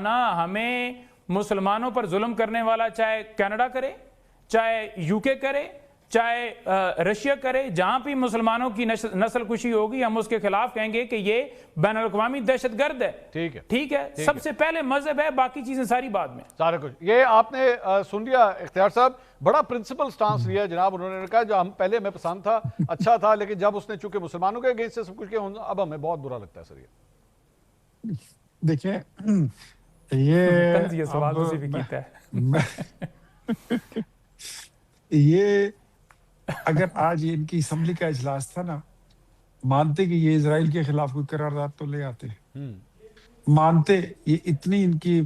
نا ہمیں مسلمانوں پر ظلم کرنے والا چاہے کینیڈا کرے, چاہے یو کے کرے, چاہے رشیا کرے, جہاں بھی مسلمانوں کی نسل کشی ہوگی ہم اس کے خلاف کہیں گے کہ یہ بین الاقوامی دہشت گرد ہے. ٹھیک ہے, سب سے پہلے مذہب ہے, باقی چیزیں ساری بعد میں. سارا کچھ یہ آپ نے سن لیا. اختیار صاحب بڑا پرنسپل سٹانس لیا جناب, انہوں نے کہا جو ہم پہلے ہمیں پسند تھا اچھا تھا, لیکن جب اس نے چونکہ مسلمانوں کے اگینسٹ سے سب کچھ کیا اب ہمیں بہت برا لگتا ہے. سر دیکھیں یہ سوال تو بھی کیتا ہے, یہ اگر آج ان کی اسمبلی کا اجلاس تھا نا, مانتے کہ یہ اسرائیل کے خلاف کوئی قرارداد تو لے آتے, مانتے یہ اتنی ان کی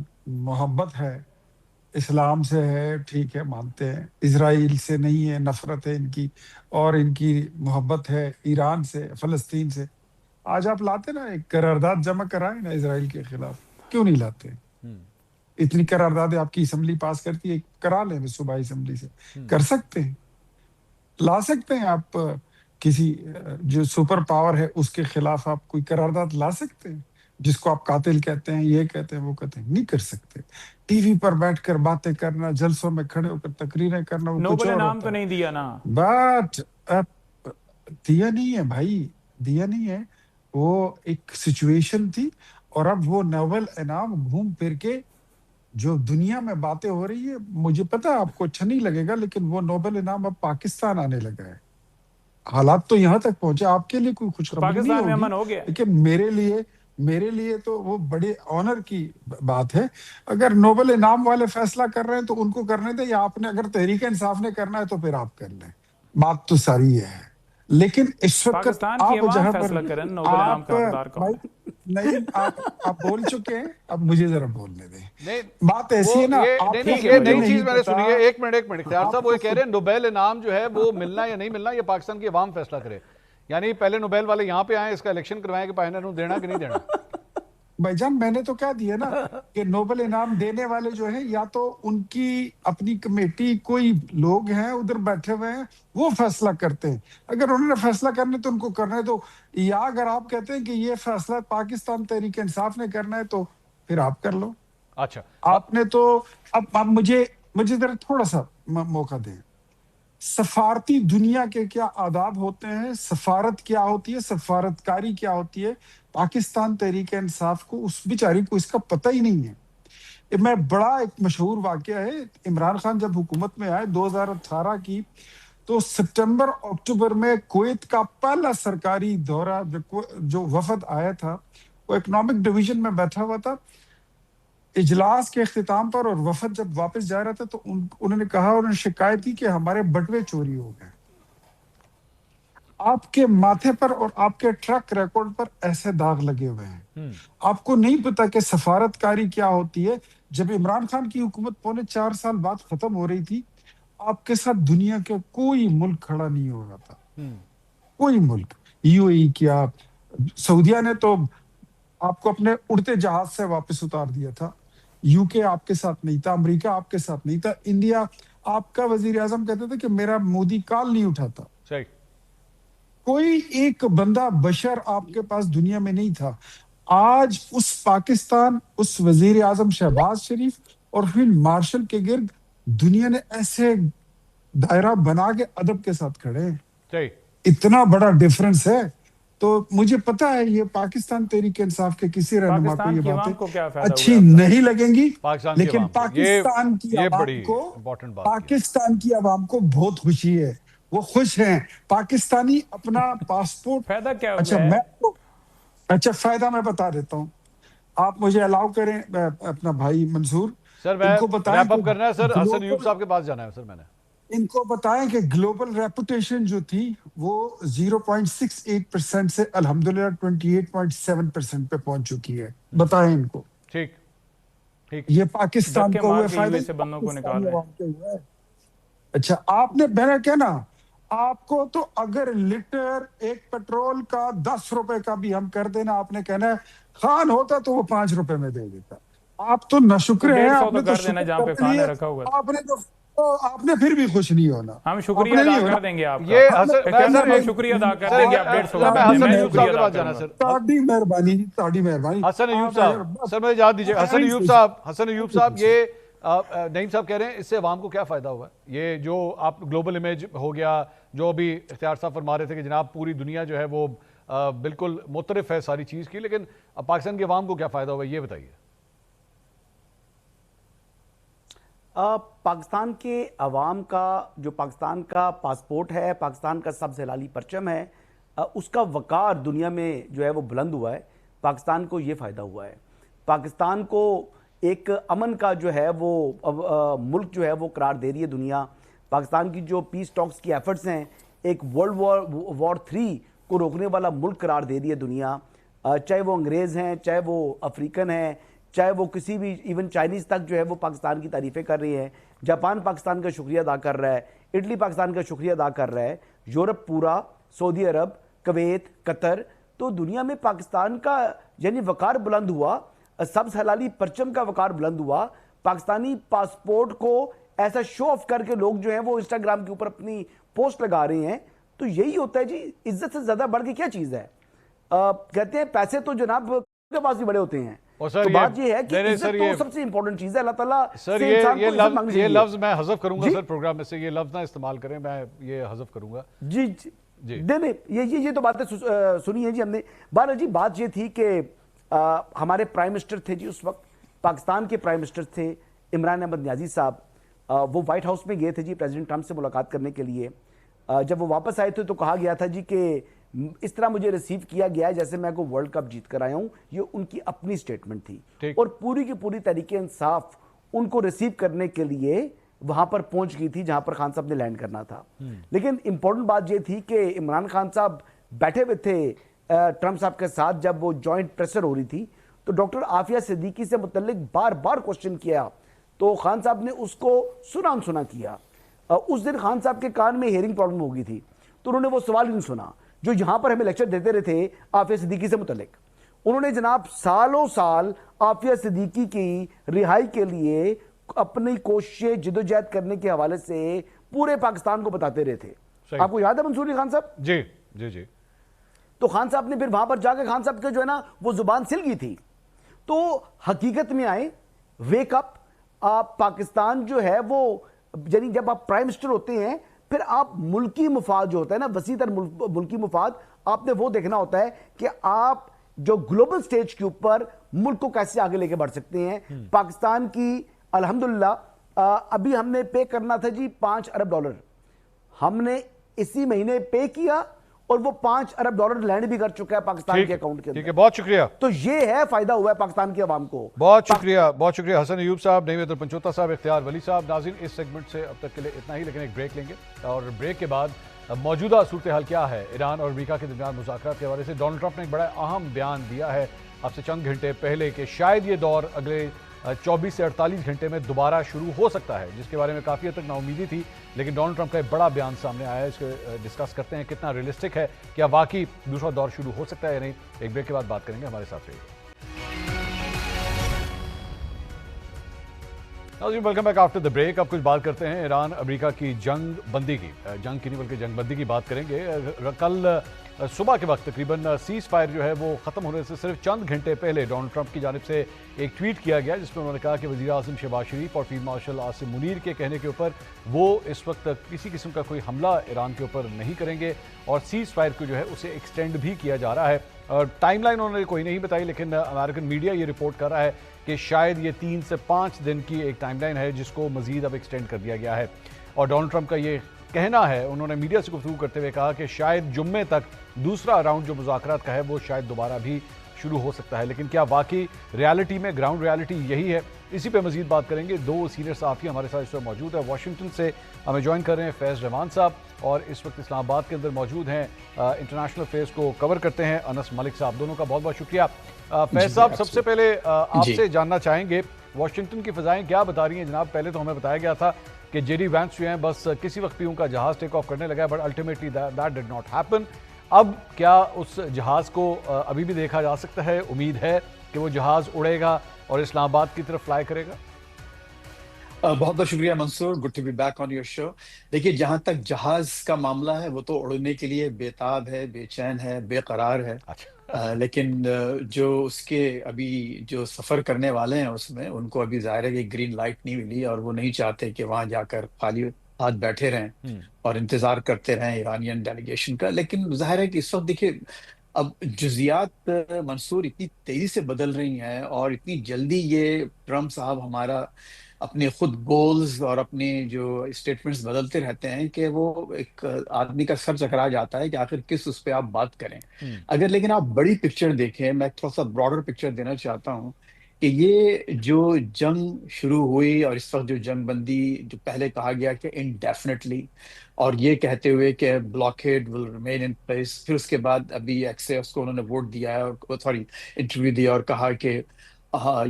محبت ہے اسلام سے ہے, ٹھیک ہے مانتے ہیں, اسرائیل سے نہیں ہے, نفرت ہے ان کی, اور ان کی محبت ہے ایران سے, فلسطین سے. آج آپ لاتے نا ایک قرارداد جمع کرائیں نا اسرائیل کے خلاف, کیوں نہیں لاتے؟ اتنی قراردادیں آپ کی اسمبلی پاس کرتی ہے, کرا لیں صوبائی اسمبلی سے, کر سکتے ہیں, لا سکتے ہیں. آپ کسی جو سپر پاور ہے اس کے خلاف آپ کوئی قرارداد لا سکتے ہیں, جس کو آپ قاتل کہتے ہیں, یہ کہتے ہیں, وہ کہتے ہیں, نہیں کر سکتے. ٹی وی پر بیٹھ کر باتیں کرنا, جلسوں میں کھڑے ہو کر تقریریں کرنا, وہ کچھ اور نام تو نہیں دیا نا, بٹ دیا نہیں ہے بھائی, دیا نہیں ہے. وہ ایک سچویشن تھی, اور اب وہ نوبل انعام گھوم پھر کے جو دنیا میں باتیں ہو رہی ہے, مجھے پتا آپ کو اچھا نہیں لگے گا, لیکن وہ نوبل انعام اب پاکستان آنے لگا ہے. حالات تو یہاں تک پہنچے, آپ کے لیے کوئی خوشخبری نہیں ہوگی, لیکن میرے لیے تو وہ بڑے آنر کی بات ہے. اگر نوبل انعام والے فیصلہ کر رہے ہیں تو ان کو کرنے دیں, یا آپ نے اگر تحریک انصاف نے کرنا ہے تو پھر آپ کر لیں. بات تو ساری یہ ہے, لیکن اس وقت آپ جہاں پر نہیں آپ بول چکے ہیں، اب مجھے ذرا بولنے دیں. بات ایسی ہے نا، یہ نئی چیز میں نے سنی ہے. ایک منٹ اختیار صاحب، وہ کہہ رہے ہیں نوبیل انعام جو ہے وہ ملنا یا نہیں ملنا یہ پاکستان کی عوام فیصلہ کرے. یعنی پہلے نوبیل والے یہاں پہ آئیں، اس کا الیکشن کروائیں کہ پائنر نو دینا کہ نہیں دینا. بھائی جان میں نے تو کہہ دیا نا کہ نوبل انعام دینے والے جو ہیں یا تو ان کی اپنی کمیٹی کوئی لوگ ہیں ادھر بیٹھے ہوئے ہیں، وہ فیصلہ کرتے ہیں. اگر انہوں نے فیصلہ کرنے تو ان کو کرنا ہے. تو یا اگر آپ کہتے ہیں کہ یہ فیصلہ پاکستان تحریک انصاف نے کرنا ہے تو پھر آپ کر لو. اچھا آپ نے تو اب مجھے ذرا تھوڑا سا موقع دیں. سفارتی دنیا کے کیا آداب ہوتے ہیں، سفارت کیا ہوتی ہے، سفارتکاری کیا ہوتی ہے، پاکستان تحریک انصاف کو اس بیچاری کو اس کا پتہ ہی نہیں ہے. میں بڑا ایک مشہور واقعہ ہے، عمران خان جب حکومت میں آئے 2018 کی، تو سپٹمبر اکتوبر میں کویت کا پہلا سرکاری دورہ جو وفد آیا تھا وہ اکنامک ڈویژن میں بیٹھا ہوا تھا اجلاس کے اختتام پر، اور وفد جب واپس جا رہا تھا تو انہوں نے کہا، انہوں نے شکایت کی کہ ہمارے بٹوے چوری ہو گئے. آپ کے ماتھے پر اور آپ کے ٹریک ریکارڈ پر ایسے داغ لگے ہوئے ہیں. آپ کو نہیں پتا کہ سفارتکاری کیا ہوتی ہے. جب عمران خان کی حکومت 4.25 سال بعد ختم ہو رہی تھی، آپ کے ساتھ دنیا کے کوئی ملک کھڑا نہیں ہو رہا تھا. کوئی ملک، یو اے ای کیا، سعودیہ نے تو آپ کو اپنے اڑتے جہاز سے واپس اتار دیا تھا. یو کے آپ کے ساتھ نہیں تھا، امریکہ آپ کے ساتھ نہیں تھا، انڈیا آپ کا وزیر اعظم کہتے تھے کہ میرا مودی کال نہیں اٹھاتا. صحیح. کوئی ایک بندہ بشر آپ کے پاس دنیا میں نہیں تھا. آج اس پاکستان، اس وزیر اعظم شہباز شریف اور فیلڈ مارشل کے گرد دنیا نے ایسے دائرہ بنا کے ادب کے ساتھ کھڑے ہیں. صحیح. اتنا بڑا ڈیفرنس ہے. تو مجھے پتا ہے یہ پاکستان تحریک انصاف کے کسی رہنما کو یہ باتیں اچھی نہیں لگیں گی، لیکن پاکستان کی عوام کو بہت خوشی ہے، وہ خوش ہیں. پاکستانی اپنا پاسپورٹ فائدہ کیا ہوا؟ اچھا فائدہ میں بتا دیتا ہوں. آپ مجھے الاؤ کریں اپنا بھائی منصور، سر میں ریپ اپ کرنا ہے سر، حسن ایوب صاحب کے پاس جانا ہے سر. میں نے ان کو بتائیں کہ گلوبل ریپوٹیشن جو تھی وہ 0.68% سے الحمدللہ 28.7% پہ پہنچ چکی ہے. بتائیں ان کو. ٹھیک. یہ پاکستان کو ہوئے فائدے سے بندوں کو نکال رہے ہیں. اچھا آپ نے میں نے کہنا آپ کو تو اگر لیٹر ایک پیٹرول کا 10 روپے کا بھی ہم کر دینا، آپ نے کہنا ہے خان ہوتا تو وہ 5 روپے میں دے دیتا. آپ تو ناشکر ہیں، آپ نے تو آپ نے پھر بھی خوش نہیں ہونا. ہم شکریہ ادا کر دیں گے آپ کا. یہ شکریہ ادا کر دیں گے آپ 150 تاڑی مہربانی. حسن ایوب صاحب سر مجھے یاد دیجیے. حسن ایوب صاحب یہ نعیم صاحب کہہ رہے ہیں اس سے عوام کو کیا فائدہ ہوا ہے؟ یہ جو آپ گلوبل امیج ہو گیا، جو ابھی اختیار صاحب فرما رہے تھے کہ جناب پوری دنیا جو ہے وہ بالکل مترف ہے ساری چیز کی، لیکن پاکستان کی عوام کو کیا فائدہ ہوا یہ بتائیے. پاکستان کے عوام کا جو پاکستان کا پاسپورٹ ہے، پاکستان کا سبز ہلالی پرچم ہے، اس کا وقار دنیا میں جو ہے وہ بلند ہوا ہے. پاکستان کو یہ فائدہ ہوا ہے. پاکستان کو ایک امن کا جو ہے وہ ملک جو ہے وہ قرار دے رہی ہے دنیا. پاکستان کی جو پیس ٹاکس کی ایفرٹس ہیں ایک ورلڈ وار 3 کو روکنے والا ملک قرار دے رہی ہے دنیا. چاہے وہ انگریز ہیں، چاہے وہ افریقن ہیں، چاہے وہ کسی بھی ایون چائنیز تک جو ہے وہ پاکستان کی تعریفیں کر رہی ہیں. جاپان پاکستان کا شکریہ ادا کر رہا ہے، اٹلی پاکستان کا شکریہ ادا کر رہا ہے، یورپ پورا، سعودی عرب، کویت، قطر. تو دنیا میں پاکستان کا یعنی وقار بلند ہوا، سبز ہلالی پرچم کا وقار بلند ہوا. پاکستانی پاسپورٹ کو ایسا شو آف کر کے لوگ جو ہیں وہ انسٹاگرام کے اوپر اپنی پوسٹ لگا رہے ہیں. تو یہی ہوتا ہے جی، عزت سے زیادہ بڑھ کے کیا چیز ہے. کہتے ہیں پیسے تو جناب کے پاس بھی بڑے ہوتے ہیں. تو بات یہ ہے کہ عزت تو سب سے امپورٹنٹ چیز ہے. اللہ تعالیٰ سر یہ لفظ میں حذف کروں گا سر پروگرام میں سے، یہ لفظ نہ استعمال کریں، میں یہ حذف کروں گا. جی یہ تو باتیں سنی ہیں جی ہم نے. جی بات یہ تھی کہ ہمارے پرائم منسٹر تھے جی اس وقت، پاکستان کے پرائم منسٹر تھے عمران احمد نیازی صاحب. وہ وائٹ ہاؤس میں گئے تھے جی پریزیڈنٹ ٹرمپ سے ملاقات کرنے کے لیے. جب وہ واپس آئے تھے تو کہا گیا تھا جی کہ اس طرح مجھے ریسیو کیا گیا ہے جیسے میں کو ورلڈ کپ جیت کر آیا ہوں. یہ ان کی اپنی سٹیٹمنٹ تھی. اور پوری کی پوری تحریک انصاف ان کو ریسیو کرنے کے لیے وہاں پر پہنچ گئی تھی جہاں پر خان صاحب نے لینڈ کرنا تھا. لیکن امپورٹنٹ بات یہ تھی کہ عمران خان صاحب بیٹھے ہوئے تھے ٹرمپ صاحب کے ساتھ جب وہ جوائنٹ پریسر ہو رہی تھی, تو ڈاکٹر عافیہ صدیقی سے متعلق بار بار کوشچن کیا, تو خان صاحب نے اس کو سنا کیا. اس دن خان صاحب کے کان میں ہیئرنگ پرابلم ہو گئی تھی, تو انہوں نے وہ سوال ہی نہیں سنا جو یہاں پر ہمیں لیکچر دیتے رہے تھے عافیہ صدیقی سے متعلق. انہوں نے جناب سالوں سال عافیہ صدیقی کی رہائی کے لیے اپنی کوششیں جدوجہد کرنے کے حوالے سے پورے پاکستان کو بتاتے رہے تھے. آپ کو یاد ہے منصور علی خان صاحب؟ جی جی جی. تو خان صاحب نے پھر وہاں پر جا کے خان صاحب کے جو ہے نا وہ زبان سل گئی تھی. تو حقیقت میں آئے, ویک اپ. آپ پاکستان جو ہے وہ یعنی جب آپ پرائم منسٹر ہوتے ہیں پھر آپ ملکی مفاد جو ہوتا ہے نا, وسیع تر ملکی مفاد, آپ نے وہ دیکھنا ہوتا ہے کہ آپ جو گلوبل سٹیج کے اوپر ملک کو کیسے آگے لے کے بڑھ سکتے ہیں. پاکستان کی الحمدللہ ابھی ہم نے پے کرنا تھا جی $5 ارب, ہم نے اسی مہینے پے کیا اور وہ $5 ارب لینڈ بھی کر چکا ہے پاکستان کے اکاؤنٹ کے اندر. ٹھیک ہے, بہت شکریہ. تو یہ ہے فائدہ ہوا ہے پاکستان کی عوام کو. بہت شکریہ حسن ایوب صاحب, نعیم پنچوتا صاحب, اختیار ولی صاحب. ناظرین, اس سیگمنٹ سے اب تک کے لیے اتنا ہی, لیکن ایک بریک لیں گے اور بریک کے بعد موجودہ صورتحال کیا ہے ایران اور امریکہ کے درمیان مذاکرات کے حوالے سے. ڈونلڈ ٹرمپ نے ایک بڑا اہم بیان دیا ہے اب سے چند گھنٹے پہلے کہ شاید یہ دور اگلے 24 سے 48 گھنٹے میں دوبارہ شروع ہو سکتا ہے, جس کے بارے میں کافی حد تک نا امیدی تھی, لیکن ڈونلڈ ٹرمپ کا ایک بڑا بیان سامنے آیا ہے. اس کو ڈسکس کرتے ہیں کتنا ریئلسٹک ہے, کیا واقعی دوسرا دور شروع ہو سکتا ہے یا نہیں. ایک بریک کے بعد بات کریں گے, ہمارے ساتھ رہیے. ناظرین, welcome back after the break. اب کچھ بات کرتے ہیں ایران امریکہ کی جنگ بندی کی. جنگ کی نہیں بلکہ جنگ بندی کی بات کریں گے. کل صبح کے وقت تقریباً سیز فائر جو ہے وہ ختم ہونے سے صرف چند گھنٹے پہلے ڈونلڈ ٹرمپ کی جانب سے ایک ٹویٹ کیا گیا, جس میں انہوں نے کہا کہ وزیر اعظم شہباز شریف اور فیلڈ مارشل عاصم منیر کے کہنے کے اوپر وہ اس وقت کسی قسم کا کوئی حملہ ایران کے اوپر نہیں کریں گے, اور سیز فائر کو جو ہے اسے ایکسٹینڈ بھی کیا جا رہا ہے. اور ٹائم لائن انہوں نے کوئی نہیں بتائی, لیکن امریکن میڈیا یہ رپورٹ کر رہا ہے کہ شاید یہ 3 سے 5 دن کی ایک ٹائم لائن ہے جس کو مزید اب ایکسٹینڈ کر دیا گیا ہے. اور ڈونلڈ ٹرمپ کا یہ کہنا ہے, انہوں نے میڈیا سے گفتگو کرتے ہوئے کہا کہ شاید جمعے تک دوسرا راؤنڈ جو مذاکرات کا ہے وہ شاید دوبارہ بھی شروع ہو سکتا ہے. لیکن کیا واقعی ریالٹی میں گراؤنڈ ریالٹی یہی ہے؟ اسی پہ مزید بات کریں گے. 2 سینئر صحافی ہمارے ساتھ اس وقت موجود ہیں. واشنگٹن سے ہمیں جوائن کر رہے ہیں فیض رحمان صاحب, اور اس وقت اسلام آباد کے اندر موجود ہیں انٹرنیشنل افیئرز کو کور کرتے ہیں انس ملک صاحب. دونوں کا بہت بہت شکریہ. فیض صاحب, سب سے پہلے آپ سے جاننا چاہیں گے واشنگٹن کی فضائیں کیا بتا رہی ہیں جناب؟ پہلے تو ہمیں بتایا گیا تھا کہ جے ڈی وینس جو ہیں بس کسی وقت بھی ان کا جہاز ٹیک آف کرنے لگا ہے, but ultimately that did not happen. اب کیا اس جہاز کو ابھی بھی دیکھا جا سکتا ہے؟ امید ہے کہ وہ جہاز اڑے گا اور اسلام آباد کی طرف فلائی کرے گا؟ بہت بہت شکریہ Mansoor, good to be back on your show. دیکھیے, جہاں تک جہاز کا معاملہ ہے وہ تو اڑنے کے لیے بےتاب ہے, بے چین ہے, بے قرار ہے. لیکن جو اس کے ابھی جو سفر کرنے والے ہیں اس میں ان کو ابھی ظاہر ہے کہ گرین لائٹ نہیں ملی, اور وہ نہیں چاہتے کہ وہاں جا کر خالی ہاتھ بیٹھے رہیں اور انتظار کرتے رہیں ایرانین ڈیلیگیشن کا. لیکن ظاہر ہے کہ اس وقت دیکھیے اب جزیات منصور اتنی تیزی سے بدل رہی ہیں, اور اتنی جلدی یہ ٹرمپ صاحب ہمارا اپنے خود گولز اور اپنے جو اسٹیٹمنٹس بدلتے رہتے ہیں کہ وہ ایک آدمی کا سر چکرا جاتا ہے کہ آخر کس اس پہ آپ بات کریں. اگر لیکن آپ بڑی پکچر دیکھیں, میں تھوڑا سا براڈر پکچر دینا چاہتا ہوں کہ یہ جو جنگ شروع ہوئی اور اس وقت جو جنگ بندی جو پہلے کہا گیا کہ انڈیفینیٹلی, اور یہ کہتے ہوئے کہ blockade will remain in place, پھر اس کے بعد ابھی ایکسیس کو انہوں نے ووٹ دیا ہے اور سوری انٹرویو دیا اور کہا کہ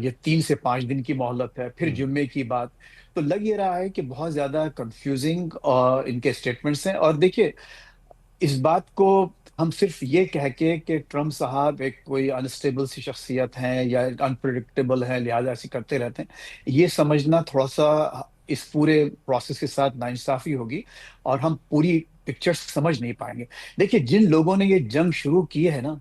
یہ 3 سے 5 دن کی مہلت ہے, پھر جمعے کی بات. تو لگ یہ رہا ہے کہ بہت زیادہ کنفیوزنگ ان کے اسٹیٹمنٹس ہیں. اور دیکھیے, اس بات کو ہم صرف یہ کہہ کے کہ ٹرمپ صاحب ایک کوئی انسٹیبل سی شخصیت ہیں یا انپریڈکٹیبل ہیں لہٰذا ایسے کرتے رہتے ہیں, یہ سمجھنا تھوڑا سا اس پورے پروسیس کے ساتھ ناانصافی ہوگی, اور ہم پوری پکچر سمجھ نہیں پائیں گے. دیکھیے, جن لوگوں نے یہ جنگ شروع کی ہے نا,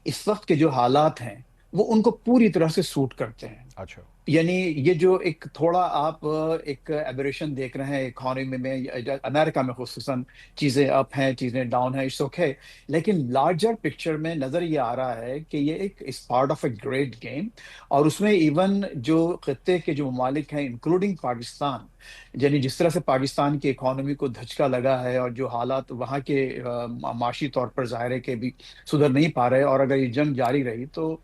اس وقت کے جو حالات ہیں وہ ان کو پوری طرح سے سوٹ کرتے ہیں. اچھا, یعنی یہ جو ایک تھوڑا آپ ایک ایبریشن دیکھ رہے ہیں اکانومی میں, امریکہ میں خصوصاً چیزیں اپ ہیں, چیزیں ڈاؤن ہیں, اٹس اوکے, لیکن لارجر پکچر میں نظر یہ آ رہا ہے کہ یہ ایک is part of a great game. اور اس میں ایون جو خطے کے جو ممالک ہیں انکلوڈنگ پاکستان, یعنی جس طرح سے پاکستان کی اکانومی کو دھچکا لگا ہے اور جو حالات وہاں کے معاشی طور پر ظاہر ہے کہ بھی سدھر نہیں پا رہے, اور اگر یہ جنگ جاری رہی تو,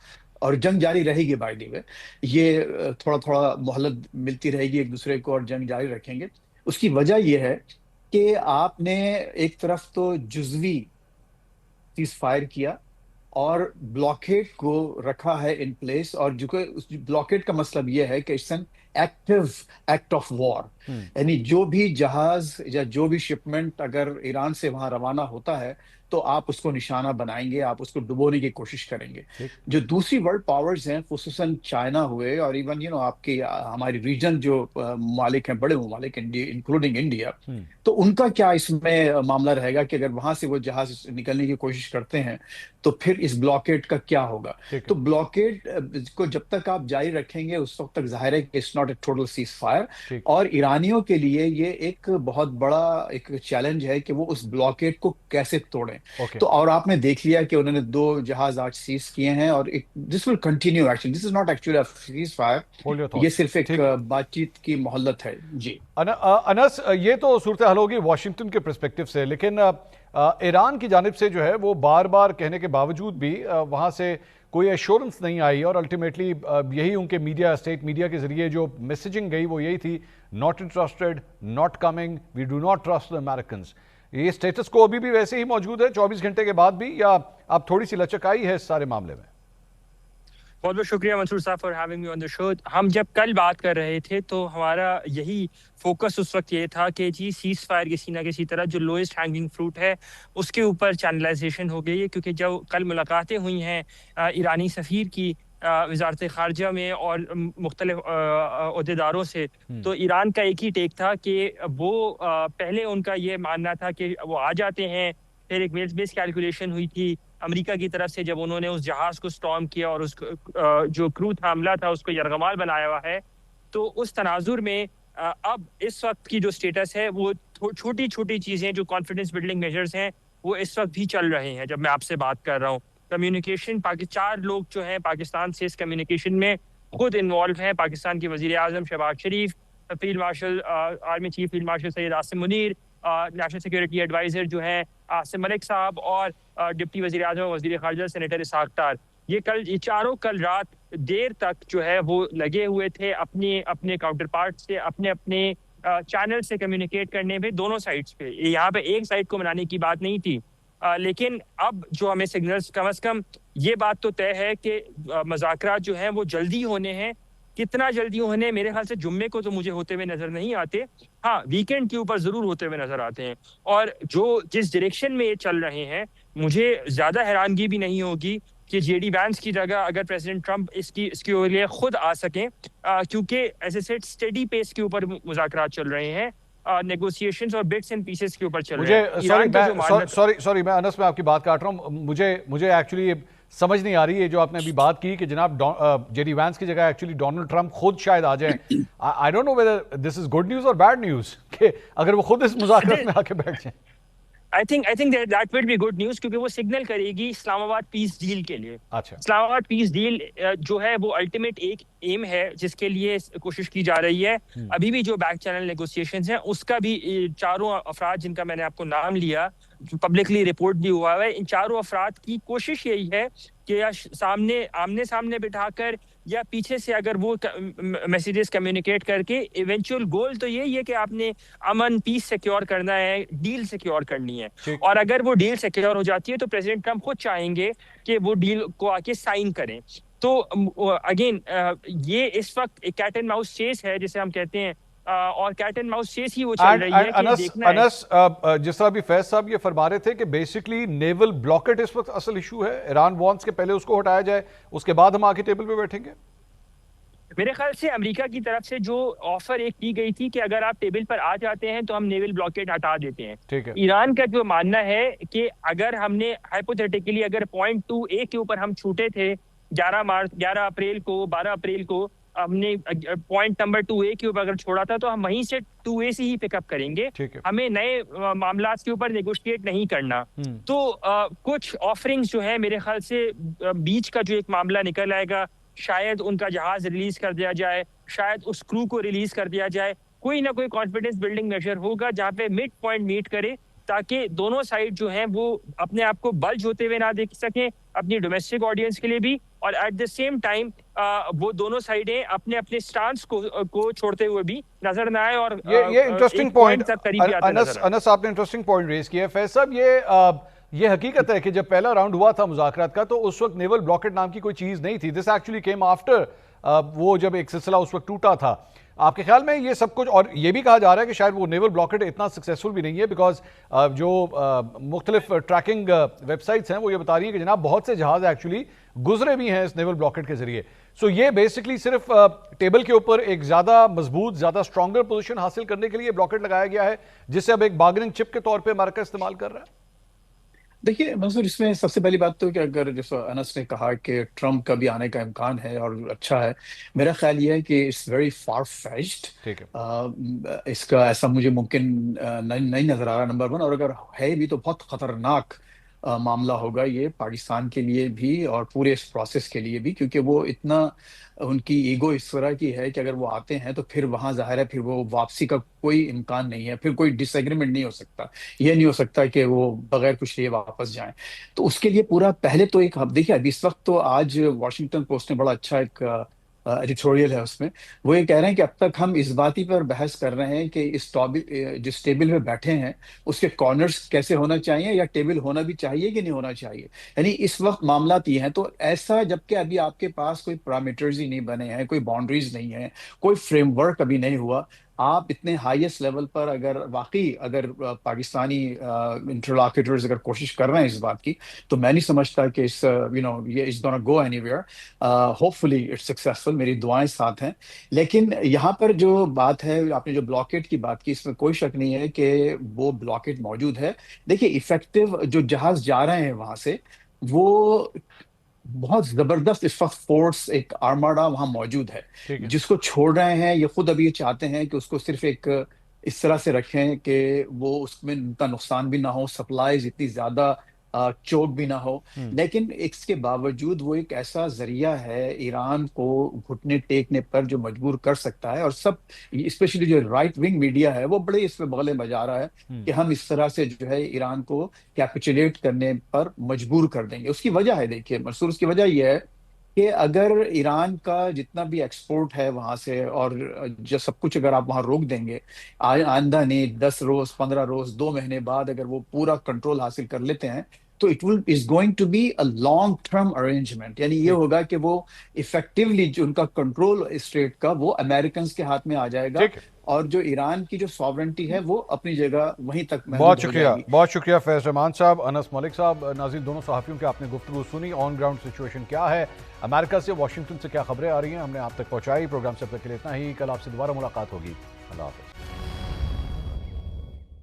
اور جنگ جاری رہے گی بائی دی وے, یہ تھوڑا تھوڑا مہلت ملتی رہے گی ایک دوسرے کو اور جنگ جاری رکھیں گے. اس کی وجہ یہ ہے کہ آپ نے ایک طرف تو جزوی سیز فائر کیا اور بلاکیڈ کو رکھا ہے ان پلیس، اور جو کہ بلاکیڈ کا مطلب یہ ہے کہ it's an active act of war, یعنی جو بھی جہاز یا جو بھی شپمنٹ اگر ایران سے وہاں روانہ ہوتا ہے تو آپ اس کو نشانہ بنائیں گے، آپ اس کو ڈبونے کی کوشش کریں گے۔ جو دوسری ورلڈ پاورز ہیں خصوصاً چائنا ہوئے اور ایون آپ کی ہماری ریجن جو ممالک ہیں، بڑے ممالک انکلوڈنگ انڈیا، تو ان کا کیا اس میں معاملہ رہے گا کہ اگر وہاں سے وہ جہاز نکلنے کی کوشش کرتے ہیں تو پھر اس بلاکیڈ کا کیا ہوگا؟ تو بلاکیڈ کو جب تک آپ جاری رکھیں گے اس وقت تک ظاہر ہے کہ it's not a total ceasefire, اور ایرانیوں کے لیے یہ ایک بہت بڑا ایک چیلنج ہے کہ وہ اس بلاکیڈ کو کیسے توڑیں۔ تو اور آپ نے دیکھ لیا کہ انہوں نے 2 جہاز آج سیز کیے ہیں، اور this will continue actually, this is not actually ceasefire, یہ صرف ایک بات چیت کی مہلت ہے۔ جی انس، یہ تو صورتحال ہوگی واشنگٹن کے پرسپیکٹو سے، لیکن ایران کی جانب سے جو ہے وہ بار بار کہنے کے باوجود بھی وہاں سے کوئی ایشورنس نہیں آئی، اور الٹیمیٹلی یہی ان کے میڈیا، اسٹیٹ میڈیا کے ذریعے جو میسیجنگ گئی وہ یہی تھی، not interested, not coming, we do not trust the Americans. یہ اسٹیٹس کو ابھی بھی ویسے ہی موجود ہے 24 گھنٹے کے بعد بھی، یا اب تھوڑی سی لچک آئی ہے اس سارے معاملے میں؟ بہت بہت شکریہ منصور صاحب فار ہیونگ می آن دا شو۔ ہم جب کل بات کر رہے تھے تو ہمارا یہی فوکس اس وقت یہ تھا کہ جی سیز فائر کسی نہ کسی طرح جو لوئسٹ ہینگنگ فروٹ ہے اس کے اوپر چینلائزیشن ہو گئی ہے، کیونکہ جو کل ملاقاتیں ہوئی ہیں ایرانی سفیر کی وزارت خارجہ میں اور مختلف عہدیداروں سے، تو ایران کا ایک ہی ٹیک تھا کہ وہ پہلے ان کا یہ ماننا تھا کہ وہ آ جاتے ہیں، پھر ایک ویلز بیس کیلکولیشن ہوئی تھی امریکہ کی طرف سے جب انہوں نے اس جہاز کو سٹارم کیا اور اس جو کرو حاملہ تھا اس کو یرغمال بنایا ہوا ہے، تو اس تناظر میں اب اس وقت کی جو سٹیٹس ہے وہ چھوٹی چھوٹی چیزیں جو کانفیڈنس بلڈنگ میجرز ہیں وہ اس وقت بھی چل رہے ہیں۔ جب میں آپ سے بات کر رہا ہوں کمیونیکیشن 4 لوگ جو ہیں پاکستان سے اس کمیونیکیشن میں خود انوالو ہیں، پاکستان کے وزیر اعظم Shehbaz Sharif, field marshal army chief field marshal Syed Asim Munir, national security adviser جو ہیں عاصم ملک صاحب، اور ڈپٹی وزیر اعظم وزیر خارجہ سینیٹر اسحاق ڈار۔ یہ چاروں کل رات دیر تک جو ہے وہ لگے ہوئے تھے اپنے کاؤنٹر پارٹ سے، اپنے چینل سے کمیونیکیٹ کرنے پہ دونوں سائڈز پہ۔ یہاں پہ ایک سائڈ کو منانے کی بات نہیں تھی، لیکن اب جو ہمیں سگنلز کم از کم یہ بات تو طے ہے کہ مذاکرات جو ہیں وہ جلدی ہونے ہیں۔ کتنا جلدی ہونے، میرے خیال سے جمعے کو تو مجھے ہوتے ہوئے نظر نہیں آتے، ہاں ویکینڈ کے اوپر ضرور ہوتے ہوئے نظر آتے ہیں۔ اور جس ڈائریکشن میں یہ چل رہے ہیں مجھے زیادہ حیرانگی بھی نہیں ہوگی کہ جے ڈی وینس کی جگہ اگر پریزیڈنٹ ٹرمپ اس کے لیے خود آ سکیں، کیونکہ ایز اے سیٹ اسٹڈی پیس کے اوپر مذاکرات چل رہے ہیں، نیگوسیشنز اور بٹس اینڈ پیسز کے اوپر چل رہے ہیں۔ سوری میں انس میں آپ کی بات کاٹ رہا ہوں، مجھے ایکچولی سمجھ نہیں آ رہی ہے جو آپ نے ابھی بات کی کہ جناب جے ڈی وینس کی جگہ ایکچولی ڈونلڈ ٹرمپ خود شاید آ جائیں۔ I don't know whether this is good news اور بیڈ نیوز کہ اگر وہ خود اس مذاکرات میں آ کے بیٹھ جائیں۔ I think that will be good news کیونکہ وہ سگنل کرے گی اسلام آباد پیس ڈیل کے لیے۔ اسلام آباد پیس ڈیل جو ہے وہ الٹیمیٹ ایک ایم ہے جس کے لیے کوشش کی جا رہی ہے۔ ابھی بھی جو بیک چینل نیگوسیشنز ہیں اس کا بھی چاروں افراد جن کا میں نے آپ کو نام لیا پبلکلی رپورٹ بھی ہوا ہے، ان چاروں افراد کی کوشش یہی ہے کہ آمنے سامنے بٹھا کر یا پیچھے سے اگر وہ میسیجز کمیونیکیٹ کر کے ایونچوئل گول تو یہی ہے کہ آپ نے امن پیس سیکیور کرنا ہے، ڈیل سیکیور کرنی ہے، اور اگر وہ ڈیل سیکیور ہو جاتی ہے تو پریزیڈنٹ ٹرمپ خود چاہیں گے کہ وہ ڈیل کو آ کے سائن کریں۔ تو اگین یہ اس وقت ایک کیٹ اینڈ ماؤس چیس ہے جسے ہم کہتے ہیں، اور کیٹ اینڈ ماؤس چیس ہی وہ چل رہی ہے کہ دیکھنا ہے۔ انس، جس طرح بھی فیض صاحب یہ فرما رہے تھے کہ بیسکلی نیول بلاکٹ اس وقت اصل ایشو ہے، ایران وانٹس کہ پہلے اس کو ہٹایا جائے اس کے بعد ہم آ کے ٹیبل پہ بیٹھیں گے۔ میرے خیال سے امریکہ کی طرف سے جو آفر ایک کی گئی تھی کہ اگر آپ ٹیبل پر آ جاتے ہیں تو ہم نیول بلاکیڈ ہٹا دیتے ہیں۔ ایران کا جو ماننا ہے کہ اگر ہم نے ہائپوتھیٹیکلی اگر پوائنٹ 2A کے اوپر ہم چھوٹے تھے 11 اپریل کو 12 اپریل کو ہم نے پوائنٹ نمبر 2A کے اوپر اگر چھوڑا تھا تو ہم وہیں سے 2A سے ہی پک اپ کریں گے، ہمیں نئے معاملات کے اوپر نیگوشیٹ نہیں کرنا۔ تو کچھ آفرنگز جو ہیں میرے خیال سے بیچ کا جو ایک معاملہ نکل آئے گا، شاید ان کا جہاز ریلیز کر دیا جائے، شاید اس کرو کو ریلیز کر دیا جائے، کوئی نہ کوئی کانفیڈنس بلڈنگ میجر ہوگا جہاں پہ مڈ پوائنٹ میٹ کرے تاکہ دونوں سائڈ جو ہیں وہ اپنے آپ کو بلج ہوتے ہوئے نہ دیکھ سکیں، اپنی ڈومیسٹک آڈینس کے لیے بھی اور ایٹ دا سیم ٹائم وہ دونوں سائڈیں اپنے اپنے سٹانس کو چھوڑتے ہوئے بھی نظر نہ آئے. اور یہ انٹرسٹنگ پوائنٹ انس آپ نے انٹرسٹنگ پوائنٹ ریز کیا ہے. فیض صاحب یہ حقیقت ہے کہ جب پہلا راؤنڈ ہوا تھا مذاکرات کا تو اس وقت نیول بلاکٹ نام کی کوئی چیز نہیں تھی. دس ایکچولی کیم آفٹر وہ جب ایک سلسلہ اس وقت ٹوٹا تھا. آپ کے خیال میں یہ سب کچھ, اور یہ بھی کہا جا رہا ہے کہ شاید وہ نیول بلاکٹ اتنا سکسیسفل بھی نہیں ہے بیکاز جو مختلف ٹریکنگ ویب سائٹس ہیں وہ یہ بتا رہی ہیں کہ جناب بہت سے جہاز ایکچولی گزرے بھی ہیں اس نیول بلاکٹ کے ذریعے. سو یہ بیسکلی صرف ٹیبل کے اوپر ایک زیادہ مضبوط, زیادہ اسٹرانگر پوزیشن حاصل کرنے کے لیے بلاکٹ لگایا گیا ہے جسے اب ایک بارگننگ چپ کے طور پہ امریکہ استعمال کر رہا ہے. دیکھیے منصور, اس میں سب سے پہلی بات تو کہ اگر جیسے انس نے کہا کہ ٹرمپ کا بھی آنے کا امکان ہے اور اچھا ہے, میرا خیال یہ ہے کہ اٹس ویری فار فیچڈ. اس کا ایسا مجھے ممکن نہیں نظر آ رہا نمبر 1, اور اگر ہے بھی تو بہت خطرناک معاملہ ہوگا یہ پاکستان کے لیے بھی اور پورے اس پروسیس کے لیے بھی, کیونکہ وہ اتنا ان کی ایگو اس طرح کی ہے کہ اگر وہ آتے ہیں تو پھر وہاں ظاہر ہے پھر وہ واپسی کا کوئی امکان نہیں ہے, پھر کوئی ڈس ایگریمنٹ نہیں ہو سکتا. یہ نہیں ہو سکتا کہ وہ بغیر کچھ لیے واپس جائیں. تو اس کے لیے پورا پہلے تو ایک دیکھیے ابھی اس وقت تو آج واشنگٹن پوسٹ نے بڑا اچھا ایک ایڈیٹوریل ہے اس میں, وہ یہ کہہ رہے ہیں کہ اب تک ہم اس بات ہی پر بحث کر رہے ہیں کہ جس ٹیبل پہ بیٹھے ہیں اس کے کارنرز کیسے ہونا چاہیے, یا ٹیبل ہونا بھی چاہیے کہ نہیں ہونا چاہیے. یعنی اس وقت معاملات یہ ہیں. تو ایسا جبکہ ابھی آپ کے پاس کوئی پیرامیٹرز ہی نہیں بنے ہیں, کوئی باؤنڈریز نہیں ہیں, کوئی فریم ورک ابھی نہیں ہوا, آپ اتنے ہائیسٹ لیول پر اگر پاکستانی انٹرلاکیٹرز اگر کوشش کر رہے ہیں اس بات کی, تو میں نہیں سمجھتا کہ یہ is gonna go anywhere. Hopefully it's successful, میری دعائیں ساتھ ہیں. لیکن یہاں پر جو بات ہے, آپ نے جو بلاکیٹ کی بات کی, اس میں کوئی شک نہیں ہے کہ وہ بلاکیٹ موجود ہے. دیکھیے ایفیکٹو جو جہاز جا رہے ہیں وہاں سے, وہ بہت زبردست اس وقت فورس, ایک آرماڈا وہاں موجود ہے. جس کو چھوڑ رہے ہیں یہ خود ابھی یہ چاہتے ہیں کہ اس کو صرف ایک اس طرح سے رکھیں کہ وہ اس میں ان کا نقصان بھی نہ ہو, سپلائیز اتنی زیادہ چوک بھی نہ ہو. لیکن اس کے باوجود وہ ایک ایسا ذریعہ ہے ایران کو گھٹنے ٹیکنے پر جو مجبور کر سکتا ہے. اور سب اسپیشلی جو رائٹ ونگ میڈیا ہے وہ بڑے اس میں بغلے بجا رہا ہے کہ ہم اس طرح سے جو ہے ایران کو کیپچولیٹ کرنے پر مجبور کر دیں گے. اس کی وجہ ہے, دیکھیے منصور, اس کی وجہ یہ ہے کہ اگر ایران کا جتنا بھی ایکسپورٹ ہے وہاں سے, اور جو سب کچھ اگر آپ وہاں روک دیں گے آئندہ نہیں 10 روز 15 روز 2 مہینے بعد اگر وہ پورا کنٹرول حاصل کر لیتے ہیں, تو is going to be a long term arrangement. یعنی یہ ہوگا کہ وہ ایفیکٹولی جو ان کا کنٹرول اسٹیٹ کا وہ امریکنز کے ہاتھ میں آ جائے گا, اور جو ایران کی جو ساورنٹی ہے وہ اپنی جگہ وہیں تک محدود ہو جائے گی. بہت شکریہ فیض رحمان صاحب, انس ملک صاحب. ناظرین, دونوں صحافیوں کے آپ نے گفتگو سنی. آن گراؤنڈ سچویشن کیا ہے, امریکہ سے واشنگٹن سے کیا خبریں آ رہی ہیں, ہم نے آپ تک پہنچائی. پروگرام سے اب تک کے لیے اتنا ہی. کل آپ سے دوبارہ ملاقات ہوگی. اللہ حافظ.